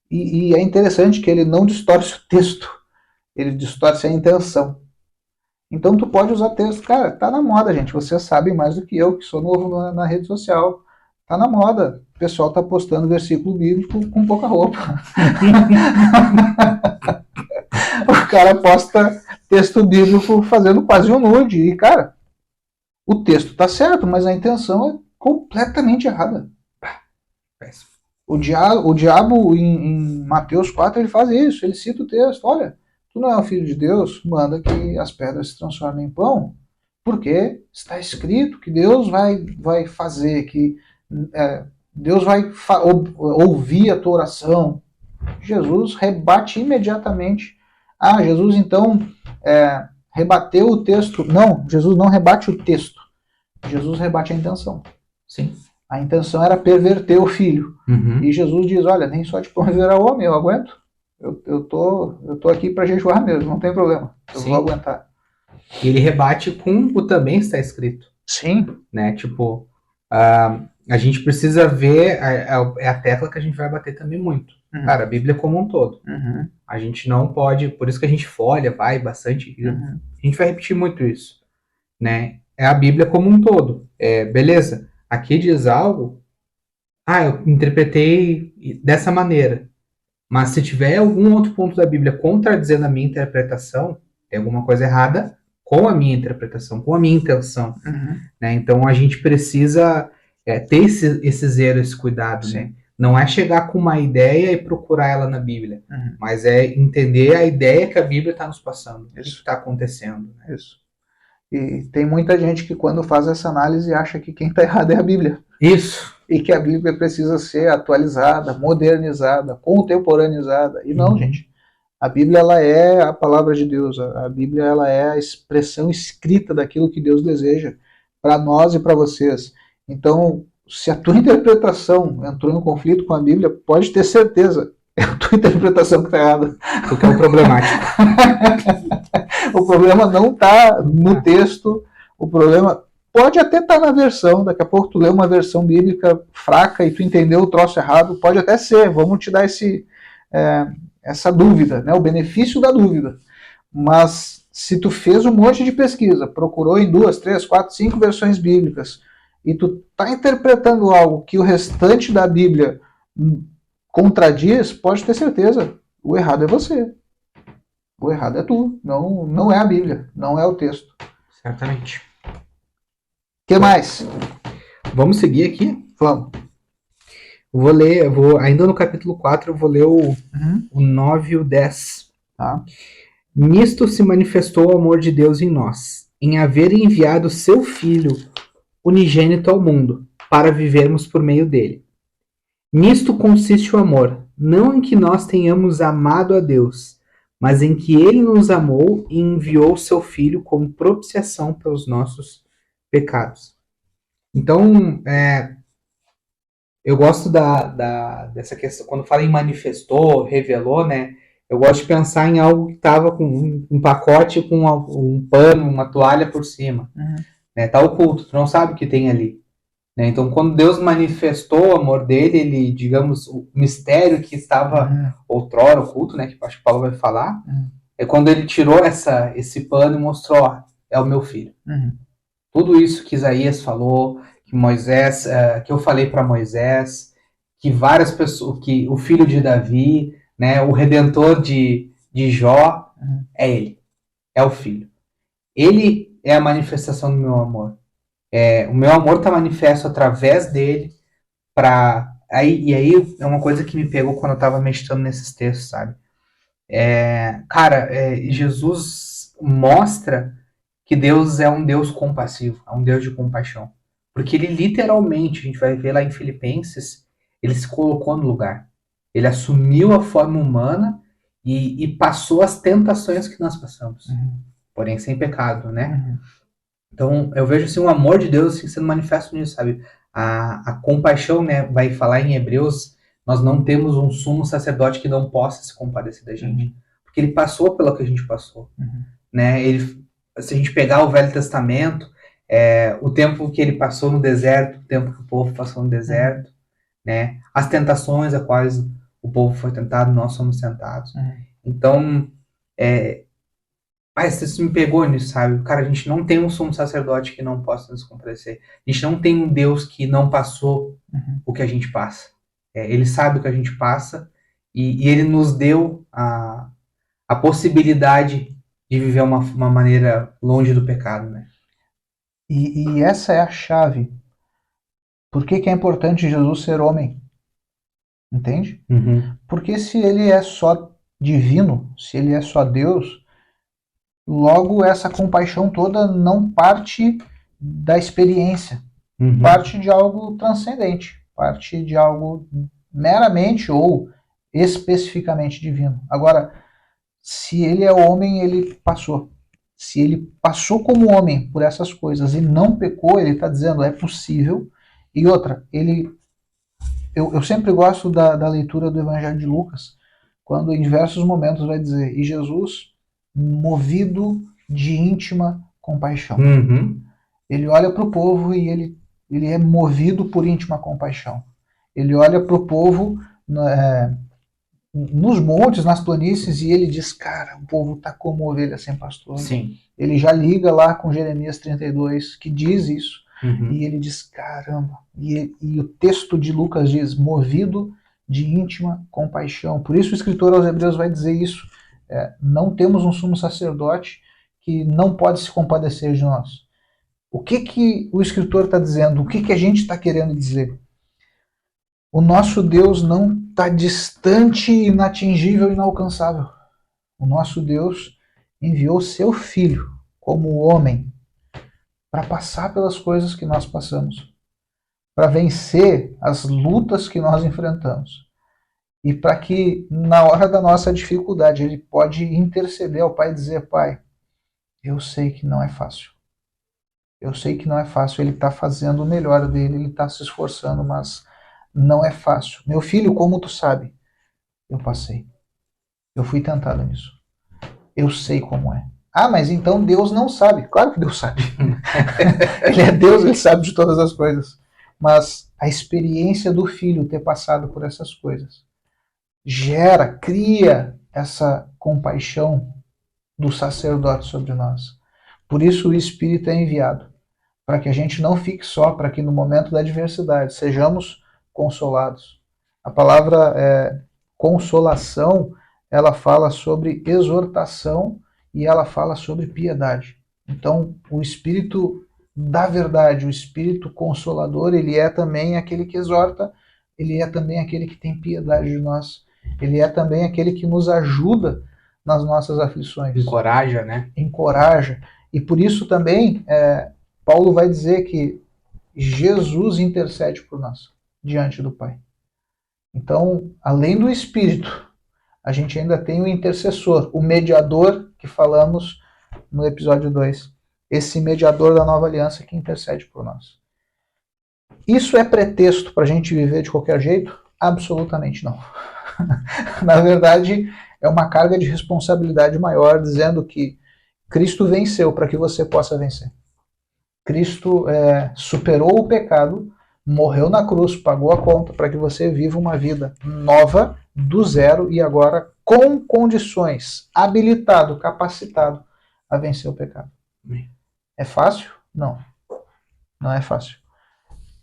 E é interessante que ele não distorce o texto. Ele distorce a intenção. Então tu pode usar texto. Cara, tá na moda, gente. Vocês sabem mais do que eu, que sou novo na rede social. Tá na moda. O pessoal tá postando versículo bíblico com pouca roupa. O cara posta texto bíblico fazendo quase um nude. E, cara, o texto tá certo, mas a intenção é completamente errada. Péssimo. O diabo em Mateus 4, ele faz isso. Ele cita o texto. Olha, tu não é o filho de Deus? Manda que as pedras se transformem em pão. Porque está escrito que Deus vai fazer, que Deus vai ouvir a tua oração. Jesus rebate imediatamente. Ah, Jesus então rebateu o texto. Não, Jesus não rebate o texto. Jesus rebate a intenção. Sim. A intenção era perverter o filho. Uhum. E Jesus diz, olha, nem só de pão viverá o homem, eu aguento. Eu tô aqui para jejuar mesmo, não tem problema. Eu Sim. vou aguentar. E ele rebate com o também está escrito. Sim. Né? Tipo, a gente precisa ver, é a tecla que a gente vai bater também muito. Uhum. Cara, a Bíblia como um todo. Uhum. A gente não pode, por isso que a gente folha, vai bastante. Uhum. A gente vai repetir muito isso. Né? É a Bíblia como um todo. Beleza, aqui diz algo, eu interpretei dessa maneira. Mas se tiver algum outro ponto da Bíblia contradizendo a minha interpretação, tem alguma coisa errada com a minha interpretação, com a minha intenção. Uhum. Né? Então a gente precisa ter esse zelo, esse cuidado. Né? Não é chegar com uma ideia e procurar ela na Bíblia, mas é entender a ideia que a Bíblia está nos passando, o que está acontecendo. Né? Isso. E tem muita gente que quando faz essa análise acha que quem está errado é a Bíblia. Isso. E que a Bíblia precisa ser atualizada, modernizada, contemporaneizada. E não, gente. A Bíblia ela é a palavra de Deus. A Bíblia ela é a expressão escrita daquilo que Deus deseja para nós e para vocês. Então, se a tua interpretação entrou em conflito com a Bíblia, pode ter certeza, é a tua interpretação que está errada. Porque é o problemático. O problema não está no texto, o problema pode até estar na versão, daqui a pouco tu lê uma versão bíblica fraca e tu entendeu o troço errado, pode até ser, vamos te dar essa dúvida, né, o benefício da dúvida. Mas se tu fez um monte de pesquisa, procurou em 2, 3, 4, 5 versões bíblicas, e tu está interpretando algo que o restante da Bíblia contradiz, pode ter certeza, o errado é você. O errado é tu, não é a Bíblia, não é o texto. Certamente. O que mais? Vamos seguir aqui? Vamos. Ainda no capítulo 4, eu vou ler o 9 e o 10. Tá. Nisto se manifestou o amor de Deus em nós, em haver enviado seu Filho unigênito ao mundo, para vivermos por meio dele. Nisto consiste o amor, não em que nós tenhamos amado a Deus, mas em que ele nos amou e enviou seu Filho como propiciação pelos nossos pecados. Então, eu gosto dessa questão, quando fala em manifestou, revelou, né? Eu gosto de pensar em algo que estava com um pacote com um pano, uma toalha por cima. Né? Tá oculto, tu não sabe o que tem ali. Né? Então, quando Deus manifestou o amor dele, ele, digamos, o mistério que estava outrora oculto, né, que acho que Paulo vai falar, é quando ele tirou esse pano e mostrou, ó, é o meu filho. Tudo isso que Isaías falou, que Moisés, que eu falei para Moisés, que várias pessoas, que o filho de Davi, né, o redentor de Jó, é ele, é o filho. Ele é a manifestação do meu amor. O meu amor está manifesto através dele. E aí é uma coisa que me pegou quando eu estava meditando nesses textos, sabe? Jesus mostra que Deus é um Deus compassivo, é um Deus de compaixão. Porque ele literalmente, a gente vai ver lá em Filipenses, ele se colocou no lugar. Ele assumiu a forma humana e passou as tentações que nós passamos. Porém sem pecado, né? Então, eu vejo assim, o amor de Deus assim, sendo manifesto nisso, sabe? A compaixão, né? Vai falar em Hebreus, nós não temos um sumo sacerdote que não possa se compadecer da gente. Porque ele passou pelo que a gente passou. Né? Se a gente pegar o Velho Testamento, o tempo que ele passou no deserto, o tempo que o povo passou no deserto, né? As tentações a quais o povo foi tentado, nós somos tentados. Então, mas isso me pegou nisso, sabe? Cara, a gente não tem um sumo sacerdote que não possa nos compadecer. A gente não tem um Deus que não passou o que a gente passa. Ele sabe o que a gente passa e ele nos deu a possibilidade de viver uma maneira longe do pecado, né? E essa é a chave. Por que é importante Jesus ser homem? Entende? Porque se ele é só divino, se ele é só Deus, logo essa compaixão toda não parte da experiência, parte de algo transcendente, parte de algo meramente ou especificamente divino. Agora, se ele é homem, ele passou. Se ele passou como homem por essas coisas e não pecou, ele está dizendo é possível. E outra, eu sempre gosto da leitura do Evangelho de Lucas, quando em diversos momentos vai dizer, e Jesus, movido de íntima compaixão. Ele olha para o povo e ele é movido por íntima compaixão. Ele olha para o povo nos montes, nas planícies, e ele diz, cara, o povo está como ovelha sem pastor. Sim. Ele já liga lá com Jeremias 32, que diz isso. E ele diz, caramba, e o texto de Lucas diz, movido de íntima compaixão. Por isso o escritor aos Hebreus vai dizer isso. Não temos um sumo sacerdote que não pode se compadecer de nós. O que o escritor está dizendo? O que a gente está querendo dizer? O nosso Deus não está distante, inatingível, inalcançável. O nosso Deus enviou seu Filho como homem para passar pelas coisas que nós passamos, para vencer as lutas que nós enfrentamos e para que na hora da nossa dificuldade ele pode interceder ao Pai e dizer, Pai, eu sei que não é fácil. Eu sei que não é fácil, ele está fazendo o melhor dele, ele está se esforçando, mas não é fácil. Meu filho, como tu sabe, eu passei. Eu fui tentado nisso. Eu sei como é. Ah, mas então Deus não sabe. Claro que Deus sabe. Ele é Deus, ele sabe de todas as coisas. Mas a experiência do filho ter passado por essas coisas cria essa compaixão do sacerdote sobre nós. Por isso o Espírito é enviado, para que a gente não fique só, para que no momento da adversidade sejamos consolados. A palavra consolação, ela fala sobre exortação e ela fala sobre piedade. Então, o Espírito da verdade, o Espírito consolador, ele é também aquele que exorta, ele é também aquele que tem piedade de nós, ele é também aquele que nos ajuda nas nossas aflições. Encoraja, né? Encoraja. E por isso também, Paulo vai dizer que Jesus intercede por nós, diante do Pai. Então, além do Espírito, a gente ainda tem o intercessor, o mediador que falamos no episódio 2. Esse mediador da nova aliança que intercede por nós. Isso é pretexto para a gente viver de qualquer jeito? Absolutamente não. Na verdade, é uma carga de responsabilidade maior, dizendo que Cristo venceu para que você possa vencer. Cristo superou o pecado, morreu na cruz, pagou a conta para que você viva uma vida nova, do zero, e agora com condições, habilitado, capacitado a vencer o pecado. É fácil? Não. Não é fácil.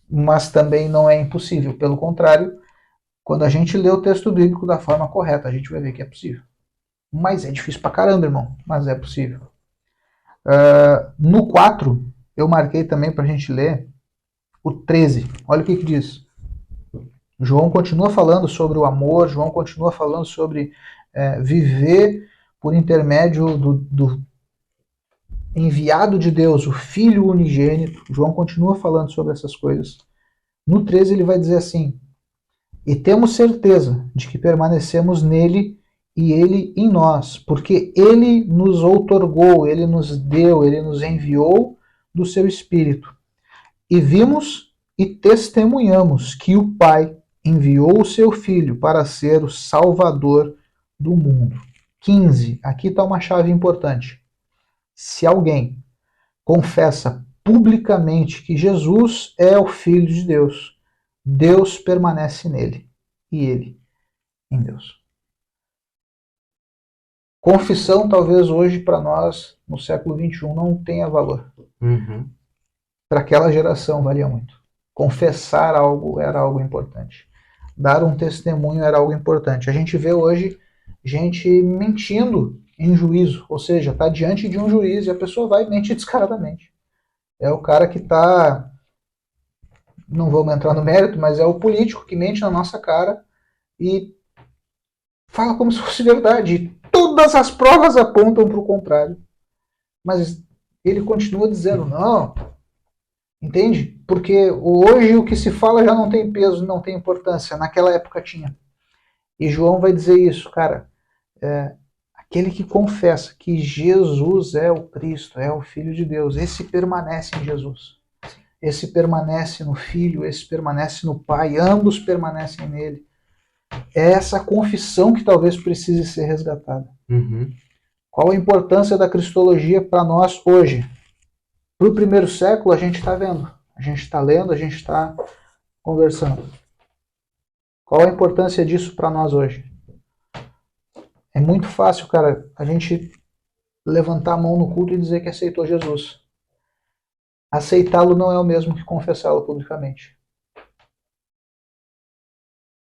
Mas também não é impossível. Pelo contrário, quando a gente lê o texto bíblico da forma correta, a gente vai ver que é possível. Mas é difícil pra caramba, irmão. Mas é possível. No 4, eu marquei também pra gente ler o 13. Olha o que diz. João continua falando sobre o amor, João continua falando sobre viver por intermédio do enviado de Deus, o Filho unigênito. João continua falando sobre essas coisas. No 13 ele vai dizer assim: e temos certeza de que permanecemos nele e ele em nós, porque ele nos outorgou, ele nos deu, ele nos enviou do seu Espírito. E vimos e testemunhamos que o Pai enviou o seu Filho para ser o Salvador do mundo. 15. Aqui está uma chave importante. Se alguém confessa publicamente que Jesus é o Filho de Deus, Deus permanece nele e ele em Deus. Confissão, talvez hoje, para nós, no século XXI, não tenha valor. Para aquela geração valia muito. Confessar algo era algo importante. Dar um testemunho era algo importante. A gente vê hoje gente mentindo em juízo, ou seja, está diante de um juiz e a pessoa vai mentir descaradamente. É o cara que está, não vamos entrar no mérito, mas é o político que mente na nossa cara e fala como se fosse verdade. Todas as provas apontam para o contrário. Mas ele continua dizendo, não. Entende? Porque hoje o que se fala já não tem peso, não tem importância. Naquela época tinha. E João vai dizer isso, cara. Aquele que confessa que Jesus é o Cristo, é o Filho de Deus, esse permanece em Jesus. Esse permanece no Filho, esse permanece no Pai, ambos permanecem nele. É essa confissão que talvez precise ser resgatada. Qual a importância da cristologia para nós hoje? Para o primeiro século a gente está vendo, a gente está lendo, a gente está conversando. Qual a importância disso para nós hoje? É muito fácil, cara, a gente levantar a mão no culto e dizer que aceitou Jesus. Aceitá-lo não é o mesmo que confessá-lo publicamente.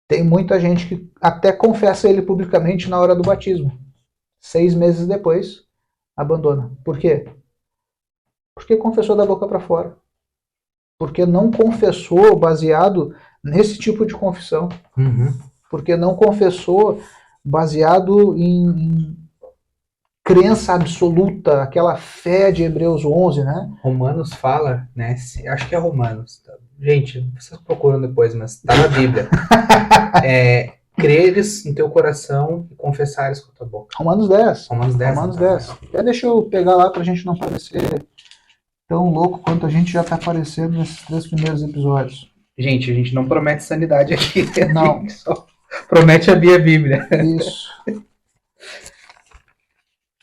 Tem muita gente que até confessa ele publicamente na hora do batismo. 6 meses depois, abandona. Por quê? Porque confessou da boca para fora. Porque não confessou baseado nesse tipo de confissão. Porque não confessou baseado em crença absoluta, aquela fé de Hebreus 11, né? Romanos fala, né? Acho que é Romanos. Gente, vocês procuram depois, mas tá na Bíblia. Creres no teu coração e confessares com a tua boca. Romanos 10. Romanos 10. Romanos 10. Até deixa eu pegar lá pra gente não parecer tão louco quanto a gente já tá aparecendo nesses 3 primeiros episódios. Gente, a gente não promete sanidade aqui. Não. A gente só promete abrir a Bíblia. Isso.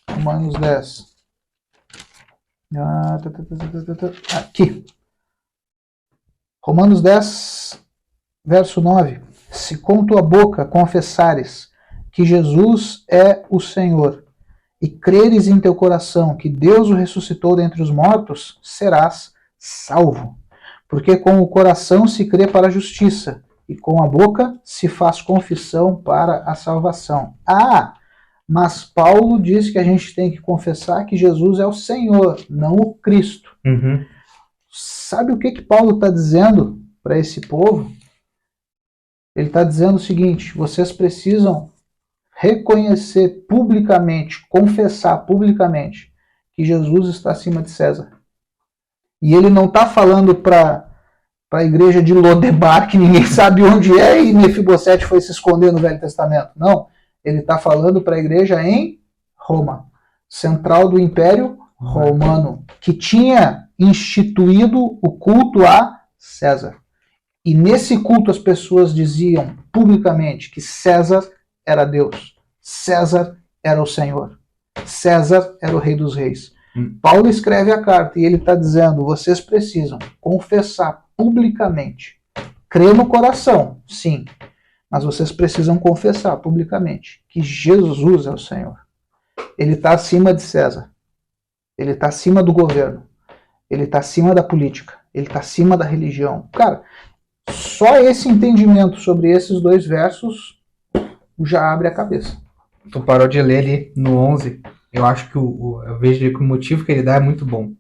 Romanos 10. Aqui. Romanos 10, verso 9. Se com tua boca confessares que Jesus é o Senhor e creres em teu coração que Deus o ressuscitou dentre os mortos, serás salvo. Porque com o coração se crê para a justiça e com a boca se faz confissão para a salvação. Mas Paulo diz que a gente tem que confessar que Jesus é o Senhor, não o Cristo. Sabe o que Paulo está dizendo para esse povo? Ele está dizendo o seguinte: vocês precisam reconhecer publicamente, confessar publicamente que Jesus está acima de César. E ele não está falando para a igreja de Lodebar, que ninguém sabe onde é, e Mefibosete foi se esconder no Velho Testamento. Não, ele está falando para a igreja em Roma, central do Império Romano, que tinha instituído o culto a César. E nesse culto as pessoas diziam publicamente que César era Deus, César era o Senhor, César era o Rei dos Reis. Paulo escreve a carta e ele está dizendo: vocês precisam confessar publicamente, crer no coração, sim, mas vocês precisam confessar publicamente que Jesus é o Senhor. Ele está acima de César, ele está acima do governo, ele está acima da política, ele está acima da religião. Cara, só esse entendimento sobre esses 2 versos já abre a cabeça. Tu parou de ler ali no 11. Eu acho que eu vejo que o motivo que ele dá é muito bom.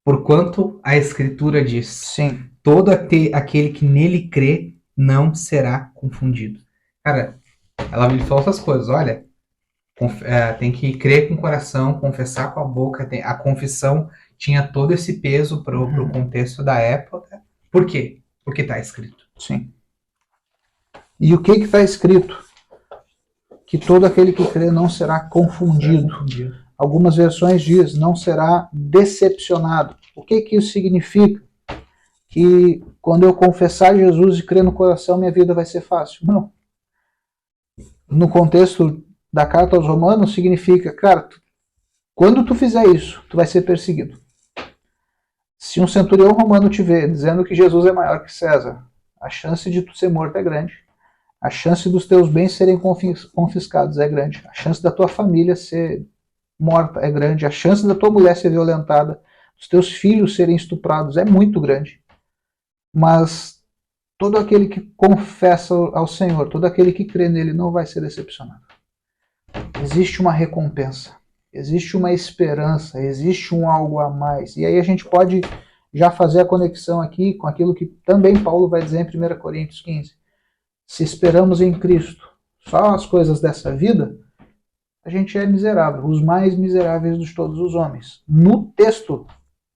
Porquanto a Escritura diz: sim, todo aquele que nele crê não será confundido. Cara, ela me falou essas coisas. Olha, tem que crer com o coração, confessar com a boca. A confissão tinha todo esse peso para o contexto da época. Por quê? Porque está escrito. Sim. E o que está escrito? Que todo aquele que crê não será confundido. Algumas versões diz, não será decepcionado. O que isso significa? Que quando eu confessar Jesus e crer no coração, minha vida vai ser fácil. Não. No contexto da carta aos Romanos, significa, cara, quando tu fizer isso, tu vai ser perseguido. Se um centurião romano te ver dizendo que Jesus é maior que César, a chance de tu ser morto é grande. A chance dos teus bens serem confiscados é grande. A chance da tua família ser morta é grande. A chance da tua mulher ser violentada, dos teus filhos serem estuprados é muito grande. Mas todo aquele que confessa ao Senhor, todo aquele que crê nele não vai ser decepcionado. Existe uma recompensa, existe uma esperança, existe um algo a mais. E aí a gente pode já fazer a conexão aqui com aquilo que também Paulo vai dizer em 1 Coríntios 15. Se esperamos em Cristo só as coisas dessa vida, a gente é miserável, os mais miseráveis de todos os homens. No texto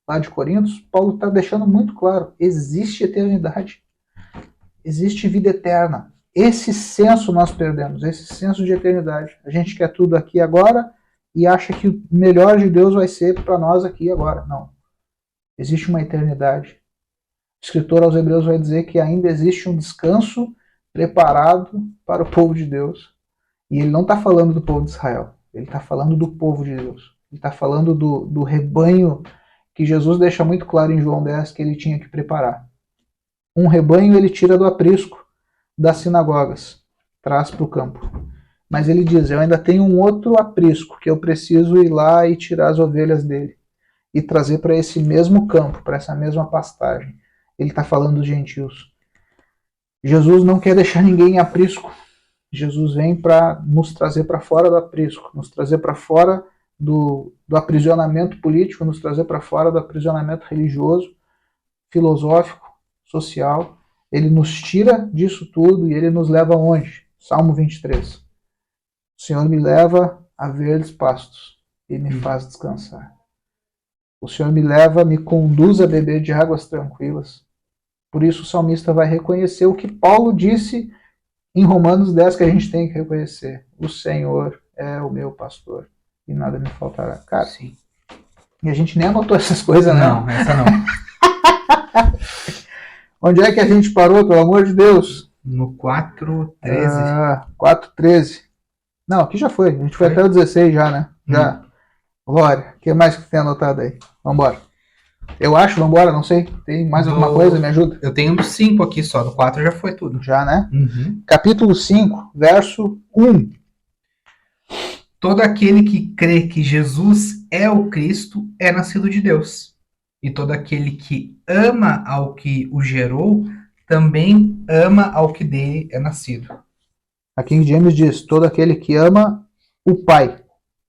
lá de Coríntios, Paulo está deixando muito claro, existe eternidade, existe vida eterna. Esse senso nós perdemos, esse senso de eternidade. A gente quer tudo aqui agora e acha que o melhor de Deus vai ser para nós aqui e agora. Não. Existe uma eternidade. O escritor aos Hebreus vai dizer que ainda existe um descanso preparado para o povo de Deus. E ele não está falando do povo de Israel. Ele está falando do povo de Deus. Ele está falando do rebanho que Jesus deixa muito claro em João 10 que ele tinha que preparar. Um rebanho ele tira do aprisco das sinagogas, traz para o campo. Mas ele diz, eu ainda tenho um outro aprisco que eu preciso ir lá e tirar as ovelhas dele e trazer para esse mesmo campo, para essa mesma pastagem. Ele está falando dos gentios. Jesus não quer deixar ninguém em aprisco. Jesus vem para nos trazer para fora do aprisco, nos trazer para fora do aprisionamento político, nos trazer para fora do aprisionamento religioso, filosófico, social. Ele nos tira disso tudo e ele nos leva aonde? Salmo 23. O Senhor me leva a verdes pastos e me faz descansar. O Senhor me conduz a beber de águas tranquilas. Por isso o salmista vai reconhecer o que Paulo disse em Romanos 10 que a gente tem que reconhecer. O Senhor é o meu pastor e nada me faltará. Cara, sim. E a gente nem anotou essas coisas, né? Não, essa não. Onde é que a gente parou, pelo amor de Deus? No 4:13. 4:13. Não, aqui já foi. A gente foi até o 16 já, né? Já. Glória. O que mais que tem anotado aí? Vambora. Eu acho, vambora, não sei. Tem mais alguma coisa? Me ajuda? Eu tenho do 5 aqui só. Do 4 já foi tudo. Já, né? Capítulo 5, verso 1. Todo aquele que crê que Jesus é o Cristo é nascido de Deus. E todo aquele que ama ao que o gerou, também ama ao que dele é nascido. A King James diz, todo aquele que ama o Pai,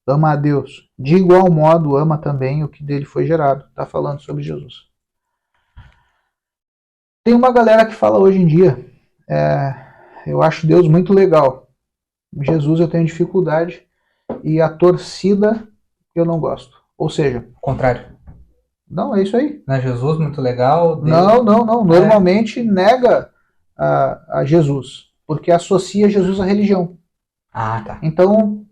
ama a Deus, de igual modo ama também o que dele foi gerado. Está falando sobre Jesus. Tem uma galera que fala hoje em dia, eu acho Deus muito legal. Jesus eu tenho dificuldade e a torcida eu não gosto. Ou seja... O contrário. Não, é isso aí. Não é Jesus muito legal? Deus... Não. Normalmente nega a Jesus, porque associa Jesus à religião. Ah, tá. Então,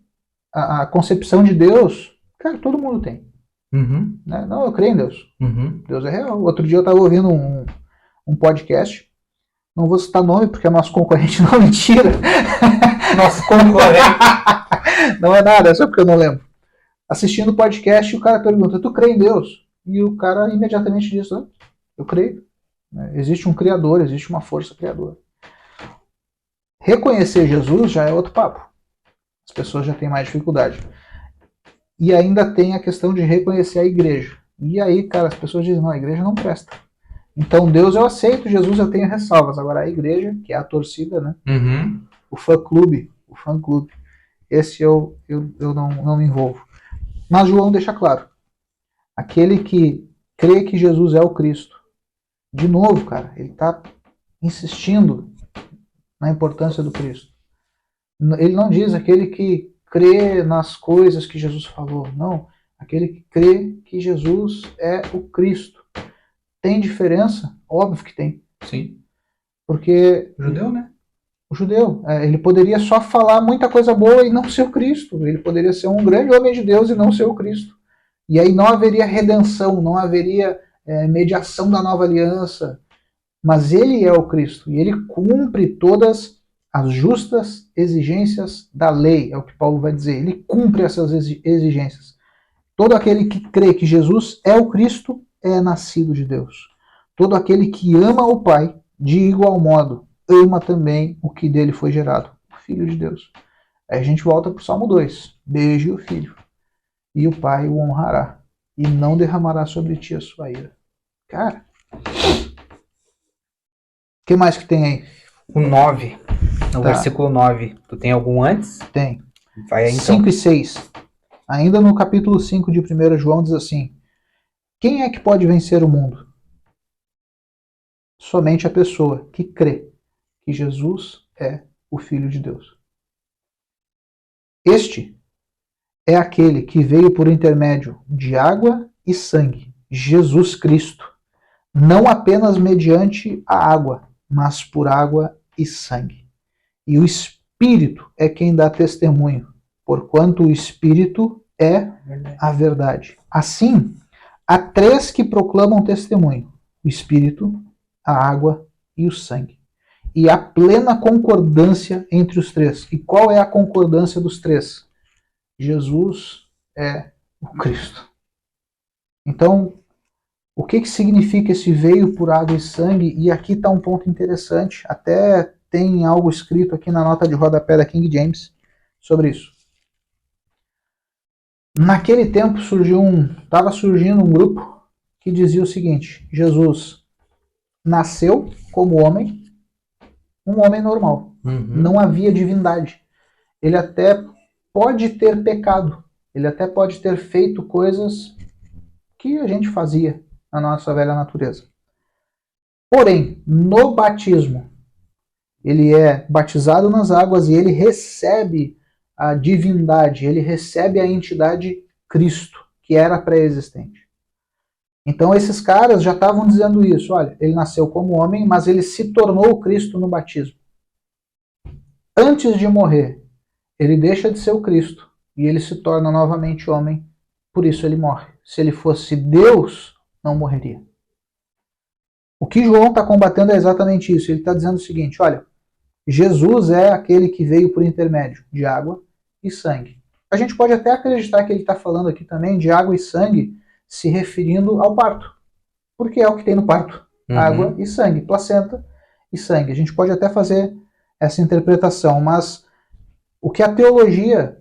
a concepção de Deus, cara, todo mundo tem. Né? Não, eu creio em Deus. Deus é real. Outro dia eu estava ouvindo um podcast, não vou citar nome porque é nosso concorrente, não, mentira. Nosso concorrente. Não é nada, é só porque eu não lembro. Assistindo o podcast, o cara pergunta, tu crê em Deus? E o cara imediatamente diz, eu creio. Existe um Criador, existe uma força criadora. Reconhecer Jesus já é outro papo. As pessoas já têm mais dificuldade. E ainda tem a questão de reconhecer a igreja. E aí, cara, as pessoas dizem, não, a igreja não presta. Então Deus eu aceito, Jesus eu tenho ressalvas. Agora a igreja, que é a torcida, né? O fã-clube, esse eu não me envolvo. Mas João deixa claro. Aquele que crê que Jesus é o Cristo. De novo, cara, ele está insistindo na importância do Cristo. Ele não diz aquele que crê nas coisas que Jesus falou. Não, aquele que crê que Jesus é o Cristo. Tem diferença? Óbvio que tem. Sim. Porque... Judeu, né? O judeu. Ele poderia só falar muita coisa boa e não ser o Cristo. Ele poderia ser um grande homem de Deus e não ser o Cristo. E aí não haveria redenção, não haveria mediação da nova aliança. Mas ele é o Cristo e ele cumpre todas as justas exigências da lei, é o que Paulo vai dizer. Ele cumpre essas exigências. Todo aquele que crê que Jesus é o Cristo é nascido de Deus. Todo aquele que ama o Pai, de igual modo, ama também o que dele foi gerado, o Filho de Deus. Aí a gente volta para o Salmo 2. Beije o Filho, e o Pai o honrará, e não derramará sobre ti a sua ira. Cara, o que mais que tem aí? O 9, no versículo 9. Tu tem algum antes? Tem. Vai aí, então. 5 e 6. Ainda no capítulo 5 de 1 João diz assim: quem é que pode vencer o mundo? Somente a pessoa que crê que Jesus é o Filho de Deus. Este é aquele que veio por intermédio de água e sangue, Jesus Cristo, não apenas mediante a água, mas por água e sangue. E o Espírito é quem dá testemunho, porquanto o Espírito é a verdade. Assim, há três que proclamam testemunho: o Espírito, a água e o sangue. E há plena concordância entre os três. E qual é a concordância dos três? Jesus é o Cristo. Então, o que significa esse veio por água e sangue? E aqui está um ponto interessante, até tem algo escrito aqui na nota de rodapé da King James sobre isso. Naquele tempo estava surgindo um grupo que dizia o seguinte: Jesus nasceu como homem, um homem normal. Não havia divindade. Ele até pode ter pecado, ele até pode ter feito coisas que a gente fazia na nossa velha natureza. Porém, no batismo, ele é batizado nas águas e ele recebe a divindade, ele recebe a entidade Cristo, que era pré-existente. Então esses caras já estavam dizendo isso: olha, ele nasceu como homem, mas ele se tornou o Cristo no batismo. Antes de morrer, ele deixa de ser o Cristo e ele se torna novamente homem, por isso ele morre. Se ele fosse Deus, não morreria. O que João está combatendo é exatamente isso. Ele está dizendo o seguinte: olha, Jesus é aquele que veio por intermédio de água e sangue. A gente pode até acreditar que ele está falando aqui também de água e sangue, se referindo ao parto, porque é o que tem no parto: água e sangue, placenta e sangue. A gente pode até fazer essa interpretação, mas o que a teologia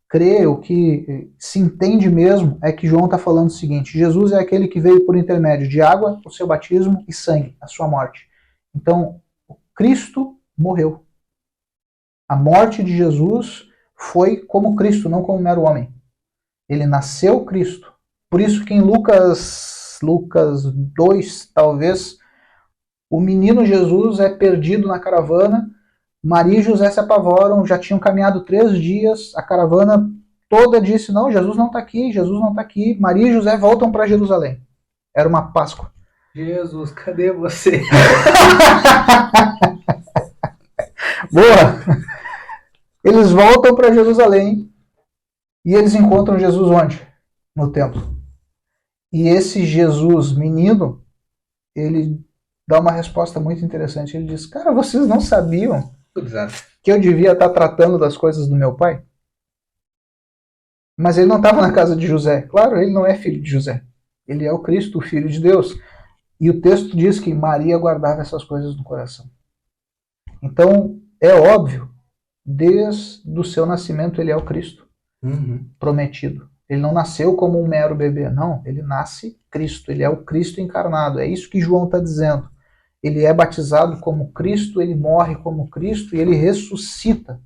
crê, o que se entende mesmo, é que João está falando o seguinte: Jesus é aquele que veio por intermédio de água, o seu batismo, e sangue, a sua morte. Então, Cristo morreu. A morte de Jesus foi como Cristo, não como mero homem. Ele nasceu Cristo. Por isso que em Lucas 2, talvez, o menino Jesus é perdido na caravana. Maria e José se apavoram, já tinham caminhado 3 dias, a caravana toda disse: não, Jesus não está aqui, Jesus não está aqui. Maria e José voltam para Jerusalém. Era uma Páscoa. Jesus, cadê você? Boa! Eles voltam para Jerusalém e eles encontram Jesus onde? No templo. E esse Jesus menino, ele dá uma resposta muito interessante. Ele diz: cara, vocês não sabiam que eu devia estar tratando das coisas do meu pai? Mas ele não estava na casa de José. Claro, ele não é filho de José. Ele é o Cristo, o Filho de Deus. E o texto diz que Maria guardava essas coisas no coração. Então, é óbvio, desde o seu nascimento ele é o Cristo prometido. Ele não nasceu como um mero bebê, não. Ele nasce Cristo, ele é o Cristo encarnado. É isso que João está dizendo. Ele é batizado como Cristo, ele morre como Cristo e ele ressuscita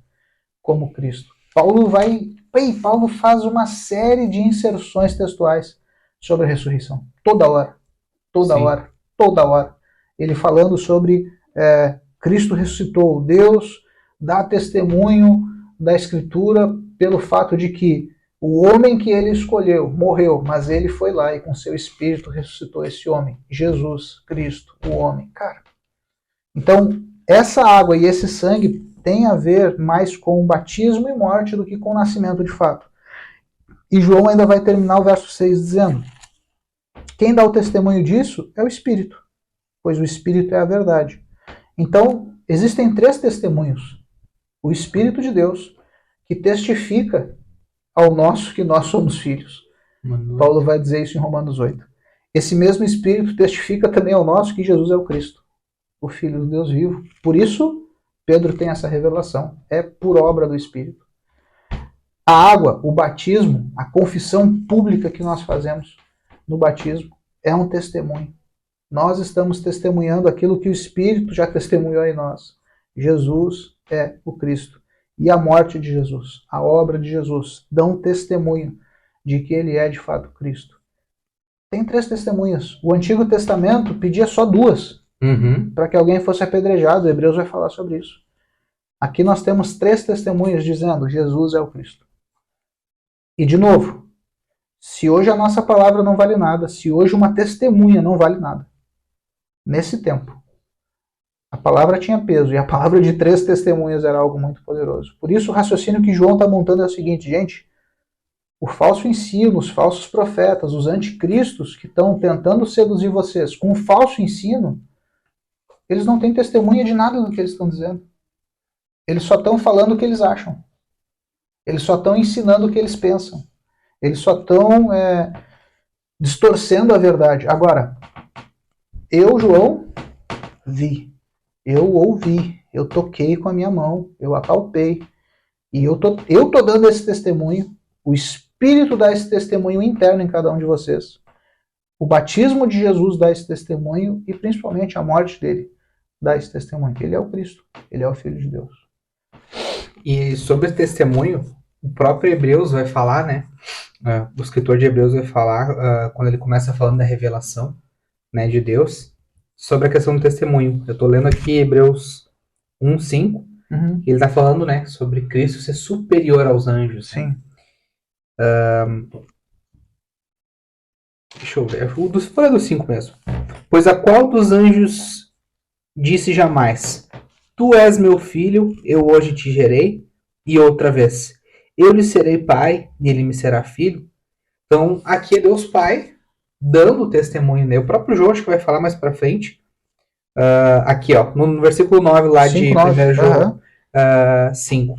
como Cristo. Paulo faz uma série de inserções textuais sobre a ressurreição. Toda hora. Ele falando sobre Cristo ressuscitou. Deus dá testemunho da Escritura pelo fato de que o homem que ele escolheu morreu, mas ele foi lá e com seu Espírito ressuscitou esse homem. Jesus Cristo, o homem. Cara, então essa água e esse sangue tem a ver mais com batismo e morte do que com nascimento de fato. E João ainda vai terminar o verso 6 dizendo: quem dá o testemunho disso é o Espírito, pois o Espírito é a verdade. Então, existem 3 testemunhos. O Espírito de Deus, que testifica ao nosso que nós somos filhos. Paulo vai dizer isso em Romanos 8. Esse mesmo Espírito testifica também ao nosso que Jesus é o Cristo, o Filho do Deus vivo. Por isso, Pedro tem essa revelação. É por obra do Espírito. A água, o batismo, a confissão pública que nós fazemos no batismo é um testemunho. Nós estamos testemunhando aquilo que o Espírito já testemunhou em nós. Jesus é o Cristo. E a morte de Jesus, a obra de Jesus, dão testemunho de que ele é de fato Cristo. Tem 3 testemunhas. O Antigo Testamento pedia só 2 para que alguém fosse apedrejado. Hebreus vai falar sobre isso. Aqui nós temos 3 testemunhas dizendo: Jesus é o Cristo. E de novo, se hoje a nossa palavra não vale nada, se hoje uma testemunha não vale nada, nesse tempo, a palavra tinha peso e a palavra de 3 testemunhas era algo muito poderoso. Por isso o raciocínio que João está montando é o seguinte, gente: o falso ensino, os falsos profetas, os anticristos que estão tentando seduzir vocês com o falso ensino, eles não têm testemunha de nada do que eles estão dizendo. Eles só estão falando o que eles acham. Eles só estão ensinando o que eles pensam. Eles só estão distorcendo a verdade. Agora, eu, João, vi. Eu ouvi. Eu toquei com a minha mão. Eu apalpei. E eu tô dando esse testemunho. O Espírito dá esse testemunho interno em cada um de vocês. O batismo de Jesus dá esse testemunho e principalmente a morte dele dá esse testemunho. Ele é o Cristo. Ele é o Filho de Deus. E sobre testemunho, o próprio Hebreus vai falar, né? O escritor de Hebreus vai falar, quando ele começa falando da revelação, né, de Deus, sobre a questão do testemunho. Eu estou lendo aqui Hebreus 1:5, ele está falando, né, sobre Cristo ser superior aos anjos. Sim. Deixa eu ver. Vou falar do 5 mesmo. Pois a qual dos anjos disse jamais: Tu és meu filho, eu hoje te gerei, e outra vez: Eu lhe serei pai, e ele me será filho. Então, aqui é Deus Pai dando testemunho, né? O próprio João, acho que vai falar mais pra frente. Aqui, ó, no versículo 9 lá 5, de 1 João 5.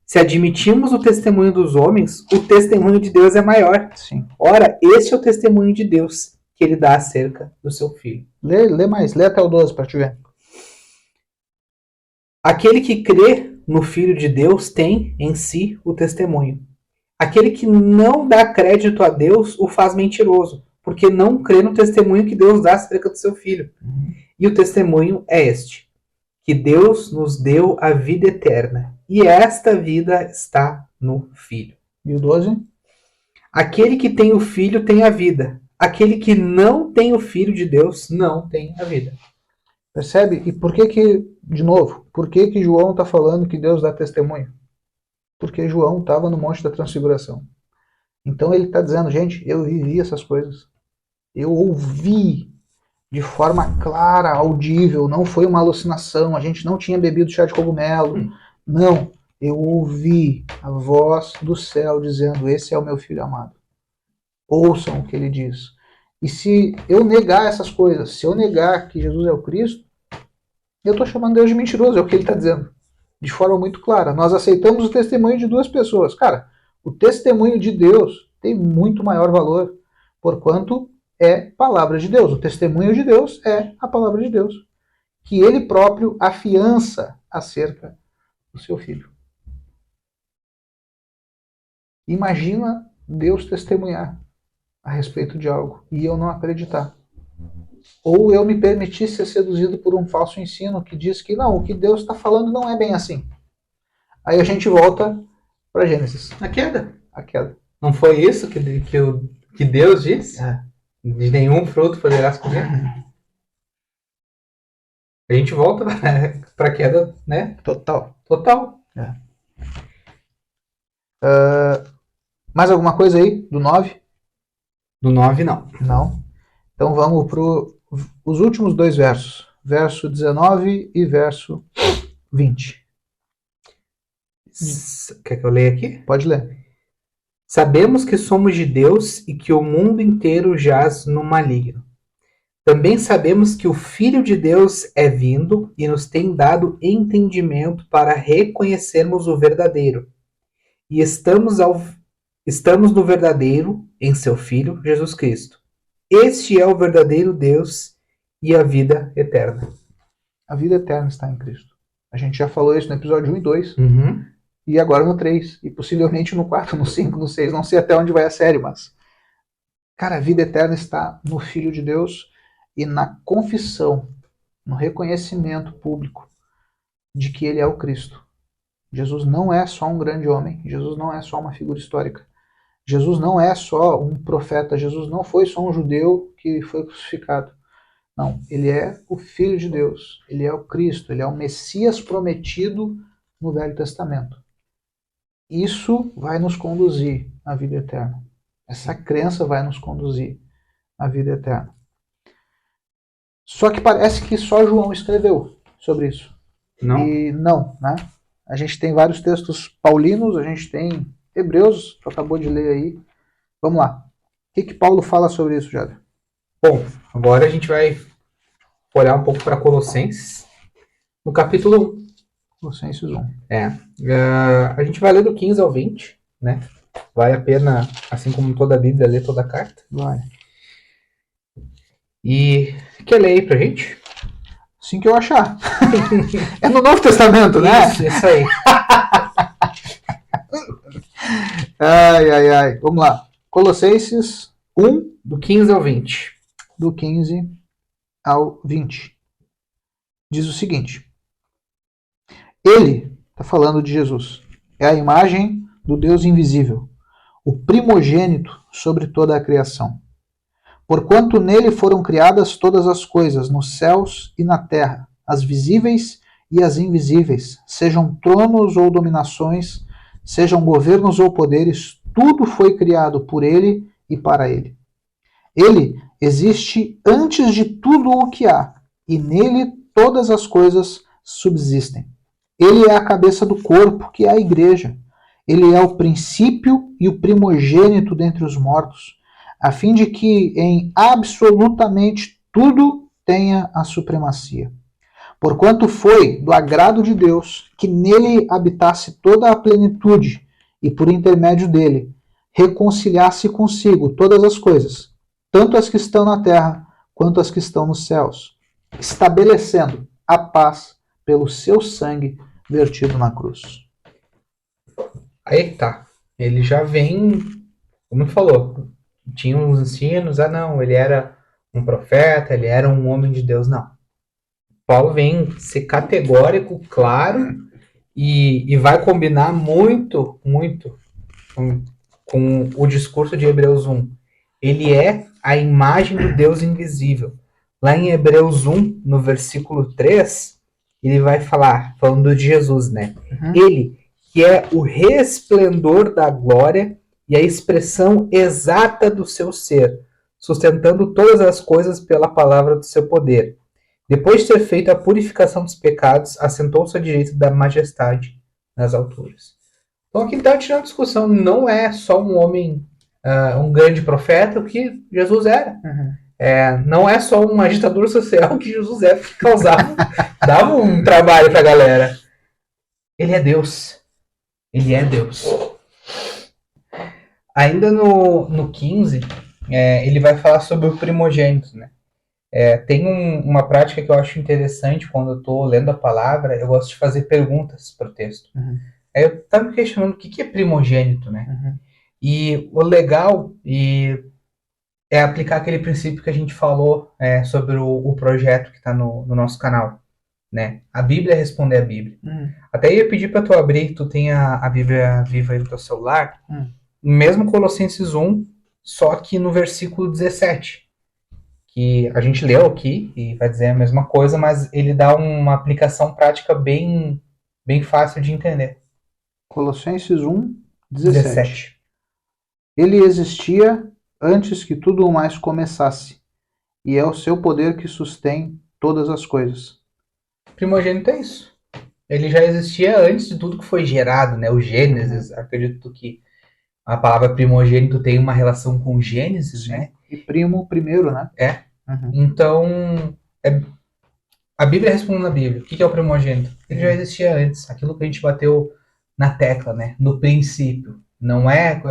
Se admitimos o testemunho dos homens, o testemunho de Deus é maior. Sim. Ora, esse é o testemunho de Deus que ele dá acerca do seu filho. Lê mais, lê até o 12 para te ver. Aquele que crê no Filho de Deus tem em si o testemunho. Aquele que não dá crédito a Deus o faz mentiroso, porque não crê no testemunho que Deus dá acerca do seu Filho. E o testemunho é este: que Deus nos deu a vida eterna, e esta vida está no Filho. E o 12? Aquele que tem o Filho tem a vida. Aquele que não tem o Filho de Deus não tem a vida. Percebe? E por que, de novo, por que João está falando que Deus dá testemunho? Porque João estava no Monte da Transfiguração. Então ele está dizendo, gente, eu vivi essas coisas. Eu ouvi de forma clara, audível, não foi uma alucinação, a gente não tinha bebido chá de cogumelo. Não, eu ouvi a voz do céu dizendo, esse é o meu filho amado. Ouçam o que ele diz. E se eu negar essas coisas, se eu negar que Jesus é o Cristo, eu estou chamando Deus de mentiroso, é o que ele está dizendo. De forma muito clara. Nós aceitamos o testemunho de 2 pessoas. Cara, o testemunho de Deus tem muito maior valor, porquanto é palavra de Deus. O testemunho de Deus é a palavra de Deus, que ele próprio afiança acerca do seu filho. Imagina Deus testemunhar a respeito de algo e eu não acreditar. Ou eu me permitisse ser seduzido por um falso ensino que diz que não, o que Deus está falando não é bem assim. Aí a gente volta para Gênesis. A queda. A queda. Não foi isso que Deus disse? De nenhum fruto poderás comer? A gente volta para a queda, né? Total. Mais alguma coisa aí do 9? Do 9, não. Não. Então vamos para os últimos 2 versos. Verso 19 e verso 20. Quer que eu leia aqui? Pode ler. Sabemos que somos de Deus e que o mundo inteiro jaz no maligno. Também sabemos que o Filho de Deus é vindo e nos tem dado entendimento para reconhecermos o verdadeiro. E estamos no verdadeiro, em seu Filho, Jesus Cristo. Este é o verdadeiro Deus e a vida eterna. A vida eterna está em Cristo. A gente já falou isso no episódio 1 e 2. Uhum. E agora no 3. E possivelmente no 4, no 5, no 6. Não sei até onde vai a série, mas... Cara, a vida eterna está no Filho de Deus e na confissão, no reconhecimento público de que ele é o Cristo. Jesus não é só um grande homem. Jesus não é só uma figura histórica. Jesus não é só um profeta. Jesus não foi só um judeu que foi crucificado. Não, ele é o Filho de Deus. Ele é o Cristo. Ele é o Messias prometido no Velho Testamento. Isso vai nos conduzir à vida eterna. Essa crença vai nos conduzir à vida eterna. Só que parece que só João escreveu sobre isso. Não? E não, né? A gente tem vários textos paulinos, a gente tem Hebreus, tu acabou de ler aí. Vamos lá. O que Paulo fala sobre isso, Jader? Bom, agora a gente vai olhar um pouco para Colossenses, no capítulo 1. Colossenses 1. A gente vai ler do 15 ao 20, né? Vale a pena, assim como toda a Bíblia, ler toda a carta. Vai. E quer ler aí pra gente? Assim que eu achar. É no Novo Testamento, né? Isso aí. Ai. Vamos lá. Colossenses 1, do 15 ao 20. Do 15 ao 20. Diz o seguinte. Ele, está falando de Jesus, é a imagem do Deus invisível, o primogênito sobre toda a criação. Porquanto nele foram criadas todas as coisas, nos céus e na terra, as visíveis e as invisíveis, sejam tronos ou dominações, sejam governos ou poderes, tudo foi criado por ele e para ele. Ele existe antes de tudo o que há, e nele todas as coisas subsistem. Ele é a cabeça do corpo, que é a igreja. Ele é o princípio e o primogênito dentre os mortos, a fim de que em absolutamente tudo tenha a supremacia. Porquanto foi do agrado de Deus que nele habitasse toda a plenitude, e por intermédio dele reconciliasse consigo todas as coisas, tanto as que estão na terra quanto as que estão nos céus, estabelecendo a paz pelo seu sangue vertido na cruz. Aí tá. Ele já vem, como falou, tinha uns ensinos, não, ele era um profeta, ele era um homem de Deus, não. Paulo vem ser categórico, claro, e vai combinar muito com o discurso de Hebreus 1. Ele é a imagem do Deus invisível. Lá em Hebreus 1, no versículo 3, ele vai falar, falando de Jesus, né? Uhum. Ele, que é o resplendor da glória e a expressão exata do seu ser, sustentando todas as coisas pela palavra do seu poder. Depois de ter feito a purificação dos pecados, assentou-se à direita da majestade nas alturas. Então aqui está tirando discussão, não é só um homem, um grande profeta, o que Jesus era. Uhum. Não é só uma ditadura social que Jesus é, porque causava, dava um trabalho para a galera. Ele é Deus. Ele é Deus. Ainda no 15, ele vai falar sobre o primogênito, né? Tem uma prática que eu acho interessante quando eu estou lendo a palavra, eu gosto de fazer perguntas para o texto. Uhum. Aí eu estava me questionando o que é primogênito, né? Uhum. E o legal é aplicar aquele princípio que a gente falou sobre o projeto que está no nosso canal, né? A Bíblia é responder a Bíblia. Até ia pedir para tu abrir, tu tem a Bíblia viva aí no teu celular, mesmo Colossenses 1, só que no versículo 17, que a gente leu aqui e vai dizer a mesma coisa, mas ele dá uma aplicação prática bem fácil de entender. Colossenses 1, 17. Ele existia antes que tudo o mais começasse, e é o seu poder que sustém todas as coisas. Primogênito é isso. Ele já existia antes de tudo que foi gerado, né? O Gênesis, acredito que a palavra primogênito tem uma relação com Gênesis, Sim. né? E primo primeiro, né? É. Uhum. Então, a Bíblia responde na Bíblia. O que é o primogênito? Ele já existia antes. Aquilo que a gente bateu na tecla, né? No princípio. Não é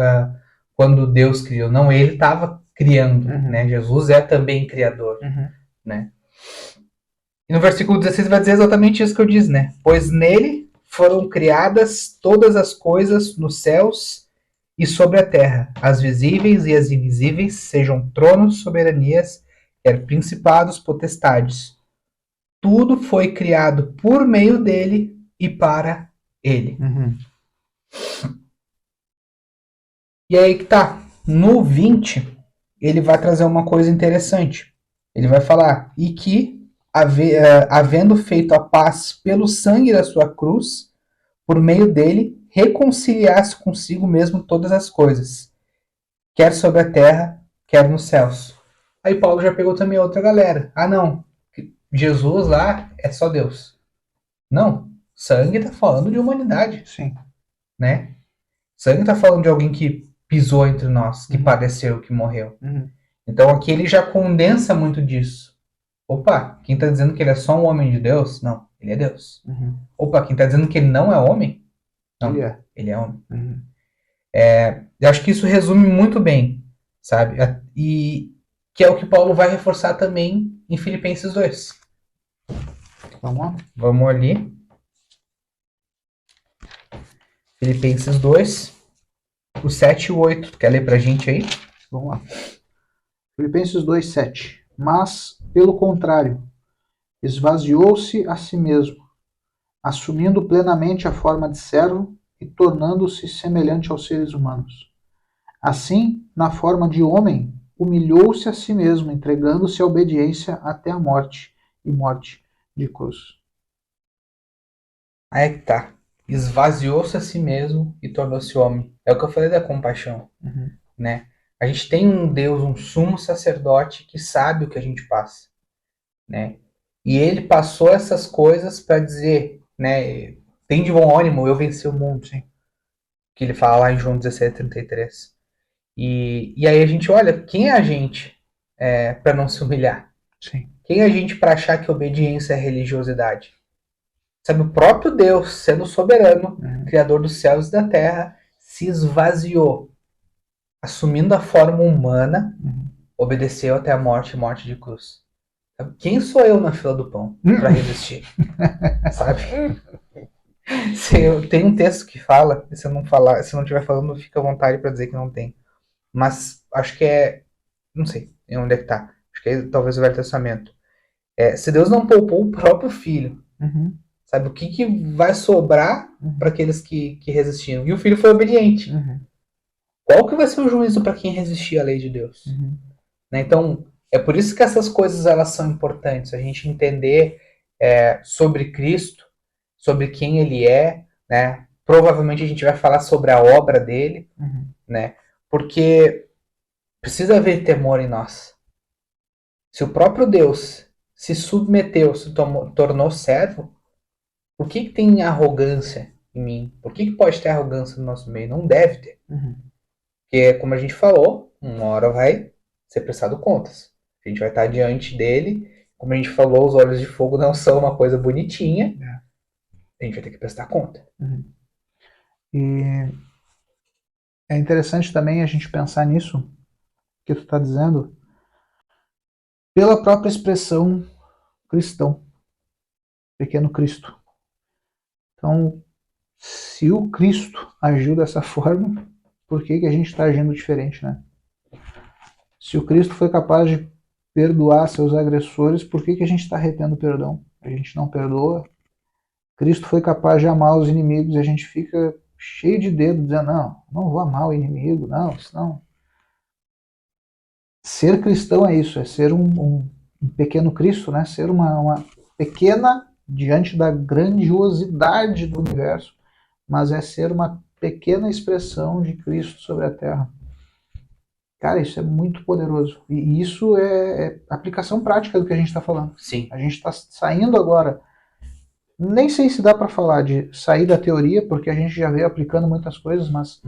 quando Deus criou. Não, ele estava criando, né? Jesus é também criador, né? E no versículo 16 vai dizer exatamente isso que eu disse, né? Pois nele foram criadas todas as coisas nos céus e sobre a terra, as visíveis e as invisíveis, sejam tronos, soberanias, quer principados, potestades. Tudo foi criado por meio dele e para ele. E aí que tá. No 20, ele vai trazer uma coisa interessante. Ele vai falar, e que, havendo feito a paz pelo sangue da sua cruz, por meio dele, reconciliasse consigo mesmo todas as coisas, quer sobre a terra, quer nos céus. Aí Paulo já pegou também outra galera. Ah, não, Jesus lá é só Deus. Não, sangue está falando de humanidade. Sim. Né? Sangue está falando de alguém que pisou entre nós, que padeceu, que morreu. Então aqui ele já condensa muito disso. Opa, quem está dizendo que ele é só um homem de Deus? Não, ele é Deus. Opa, quem está dizendo que ele não é homem? Não, ele é homem. Eu acho que isso resume muito bem, sabe? E que é o que Paulo vai reforçar também em Filipenses 2. Vamos lá? Vamos ali. Filipenses 2, o 7 e o 8. Tu quer ler pra gente aí? Vamos lá. Filipenses 2:7. Mas, pelo contrário, esvaziou-se a si mesmo, assumindo plenamente a forma de servo e tornando-se semelhante aos seres humanos. Assim, na forma de homem, humilhou-se a si mesmo, entregando-se à obediência até a morte, e morte de cruz. Aí que tá. Esvaziou-se a si mesmo e tornou-se homem. É o que eu falei da compaixão, né? A gente tem um Deus, um sumo sacerdote que sabe o que a gente passa, né? E ele passou essas coisas para dizer, né? Tem de bom ânimo, eu venci o mundo, sim. Que ele fala lá em João 17:33. E aí a gente olha, quem é a gente para não se humilhar? Sim. Quem é a gente para achar que obediência é religiosidade? Sabe, o próprio Deus, sendo soberano, criador dos céus e da terra, se esvaziou, assumindo a forma humana, obedeceu até a morte de cruz. Sabe? Quem sou eu na fila do pão para resistir? Sabe? Tem um texto que fala, se eu não falar, se eu não estiver falando, fica à vontade para dizer que não tem. Mas acho que não sei onde é que tá. Acho que é talvez o Velho Testamento. Se Deus não poupou o próprio filho, sabe, o que vai sobrar para aqueles que resistiram? E o filho foi obediente. Qual que vai ser o juízo para quem resistir à lei de Deus? Né? Então, é por isso que essas coisas elas são importantes. A gente entender sobre Cristo, sobre quem ele é, né? Provavelmente a gente vai falar sobre a obra dele, né? Porque precisa haver temor em nós. Se o próprio Deus se submeteu, se tornou servo, por que tem arrogância em mim? Por que pode ter arrogância no nosso meio? Não deve ter. Porque, como a gente falou, uma hora vai ser prestado contas. A gente vai estar diante dele. Como a gente falou, os olhos de fogo não são uma coisa bonitinha. A gente vai ter que prestar conta. E é interessante também a gente pensar nisso que tu está dizendo pela própria expressão cristão, pequeno Cristo. Então, se o Cristo agiu dessa forma, por que a gente está agindo diferente, né? Se o Cristo foi capaz de perdoar seus agressores, por que a gente está retendo perdão? A gente não perdoa. Cristo foi capaz de amar os inimigos e a gente fica cheio de dedo dizendo, não vou amar o inimigo, não. Ser cristão é isso, é ser um pequeno Cristo, né? Ser uma pequena diante da grandiosidade do universo, mas é ser uma pequena expressão de Cristo sobre a Terra. Cara, isso é muito poderoso. E isso é aplicação prática do que a gente está falando. Sim. A gente está saindo agora Nem sei se dá para falar de sair da teoria, porque a gente já veio aplicando muitas coisas, mas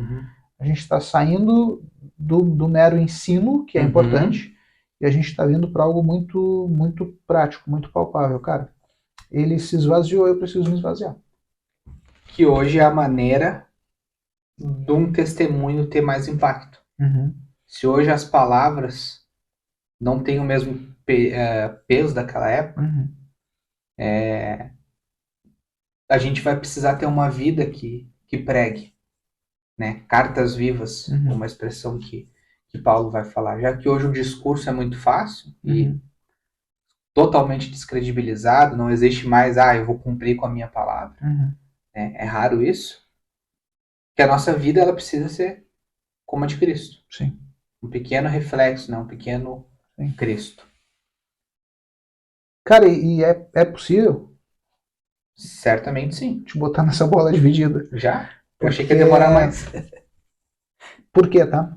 a gente está saindo do mero ensino, que é importante, e a gente está vindo para algo muito, muito prático, muito palpável. Cara, ele se esvaziou, eu preciso me esvaziar. Que hoje é a maneira de um testemunho ter mais impacto. Se hoje as palavras não têm o mesmo peso daquela época, a gente vai precisar ter uma vida que pregue, né? Cartas vivas, uma expressão que Paulo vai falar. Já que hoje o discurso é muito fácil e totalmente descredibilizado, não existe mais, eu vou cumprir com a minha palavra. É raro isso. Que a nossa vida ela precisa ser como a de Cristo. Sim. Um pequeno reflexo, né? Um pequeno Cristo. Cara, e é possível? Certamente sim. Te botar nessa bola dividida. Já? Eu achei que ia demorar mais. Por quê, tá?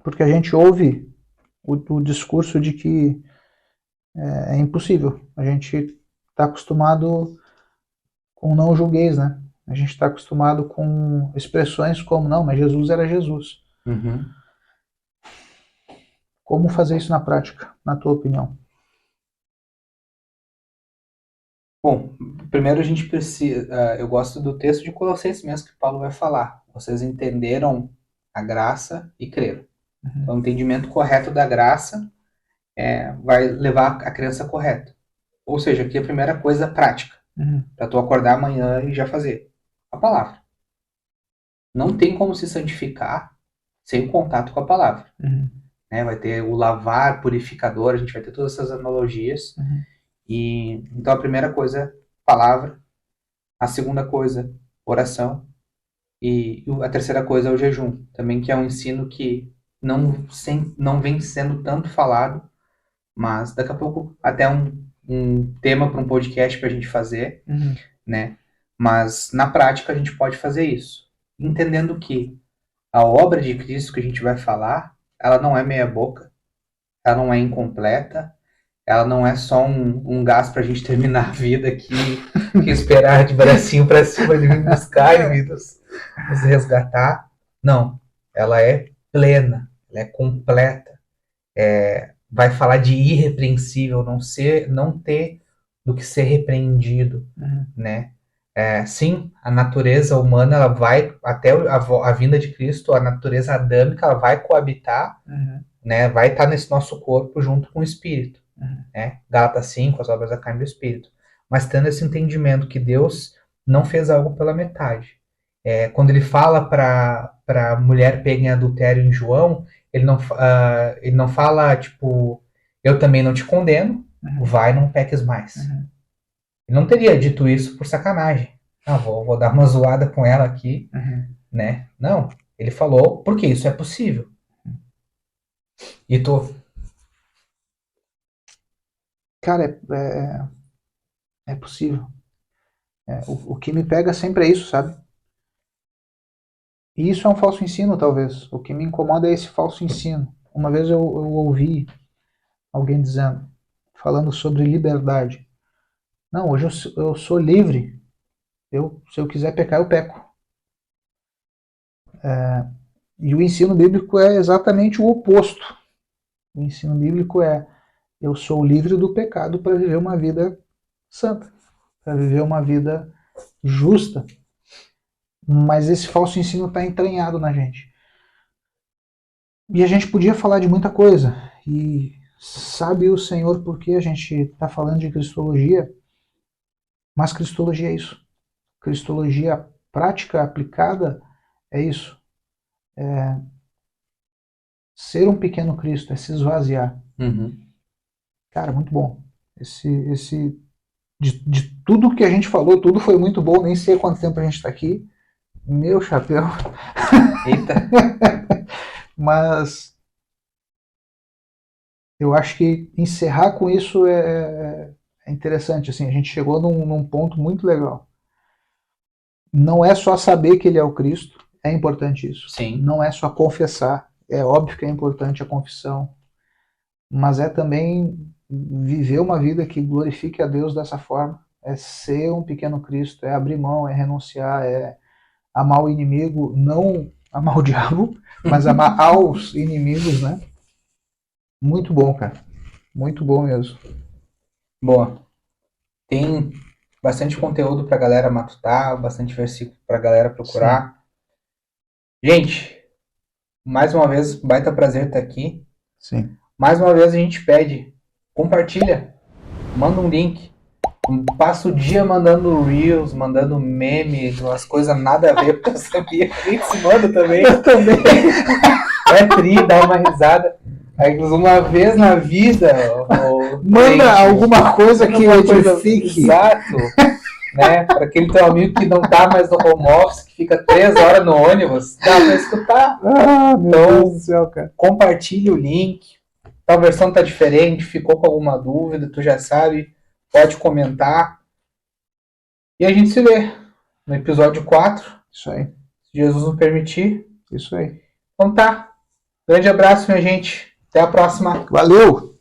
Porque a gente ouve o discurso de que é impossível. A gente está acostumado com não julgueis, né? A gente está acostumado com expressões como, não, mas Jesus era Jesus. Como fazer isso na prática, na tua opinião? Bom, primeiro a gente precisa... eu gosto do texto de Colossenses mesmo que Paulo vai falar. Vocês entenderam a graça e creram. Então, o entendimento correto da graça vai levar a crença correta. Ou seja, aqui a primeira coisa prática. Para tu acordar amanhã e já fazer. A palavra. Não tem como se santificar sem contato com a palavra. Né? Vai ter o lavar purificador, a gente vai ter todas essas analogias. E então a primeira coisa, palavra. A segunda coisa, oração. E a terceira coisa é o jejum. Também que é um ensino que não vem sendo tanto falado, mas daqui a pouco até um tema para um podcast para a gente fazer, né? Mas na prática a gente pode fazer isso, entendendo que a obra de Cristo que a gente vai falar, ela não é meia boca, ela não é incompleta, ela não é só um gás pra gente terminar a vida aqui, que esperar de bracinho pra cima de vir buscar e nos resgatar. Não, ela é plena, ela é completa. Vai falar de irrepreensível, não ter do que ser repreendido, né? Sim, a natureza humana ela vai até a vinda de Cristo, a natureza adâmica ela vai coabitar, né? Vai estar nesse nosso corpo junto com o Espírito, né? Gálatas 5, as obras da carne e do Espírito. Mas tendo esse entendimento que Deus não fez algo pela metade. Quando ele fala para a mulher pega em adultério em João, ele não fala, tipo, eu também não te condeno, vai, não peques mais. Ele não teria dito isso por sacanagem. Não, vou dar uma zoada com ela aqui, né? Não, ele falou porque isso é possível. E tu? Cara, é possível. O que me pega sempre é isso, sabe? E isso é um falso ensino, talvez. O que me incomoda é esse falso ensino. Uma vez eu ouvi alguém dizendo, falando sobre liberdade. Não, hoje eu sou livre. Se eu quiser pecar, eu peco. E o ensino bíblico é exatamente o oposto. O ensino bíblico é: eu sou livre do pecado para viver uma vida santa, para viver uma vida justa. Mas esse falso ensino está entranhado na gente. E a gente podia falar de muita coisa. E sabe o Senhor por que a gente está falando de cristologia? Mas cristologia é isso. Cristologia prática, aplicada, é isso. Ser um pequeno Cristo, é se esvaziar. Cara, muito bom. De tudo que a gente falou, tudo foi muito bom. Nem sei quanto tempo a gente está aqui. Meu chapéu. Eita. Mas eu acho que encerrar com isso é interessante. Assim, a gente chegou num ponto muito legal. Não é só saber que ele é o Cristo, é importante isso. Sim. Não é só confessar, é óbvio que é importante a confissão, mas é também viver uma vida que glorifique a Deus dessa forma, é ser um pequeno Cristo, é abrir mão, é renunciar, é amar o inimigo, não amar o diabo, mas amar aos inimigos, né? Muito bom, cara. Muito bom mesmo. Boa. Tem bastante conteúdo pra galera matutar, bastante versículo pra galera procurar. Gente, mais uma vez, baita prazer estar aqui. Sim. Mais uma vez a gente pede, compartilha, manda um link. Passa o dia mandando reels, mandando meme, umas coisas nada a ver, porque eu sabia que a gente se manda também. Eu também. É tri, dá uma risada. Aí uma vez na vida, Manda alguma coisa que edifique. Exato. Né? Para aquele teu amigo que não tá mais no home office, que fica 3 horas no ônibus, dá pra escutar. Ah, meu Deus do céu, cara. Compartilha o link. Tal versão tá diferente, ficou com alguma dúvida, tu já sabe, pode comentar. E a gente se vê no episódio 4. Isso aí. Se Jesus nos permitir. Isso aí. Então tá. Grande abraço, minha gente. Até a próxima. Valeu!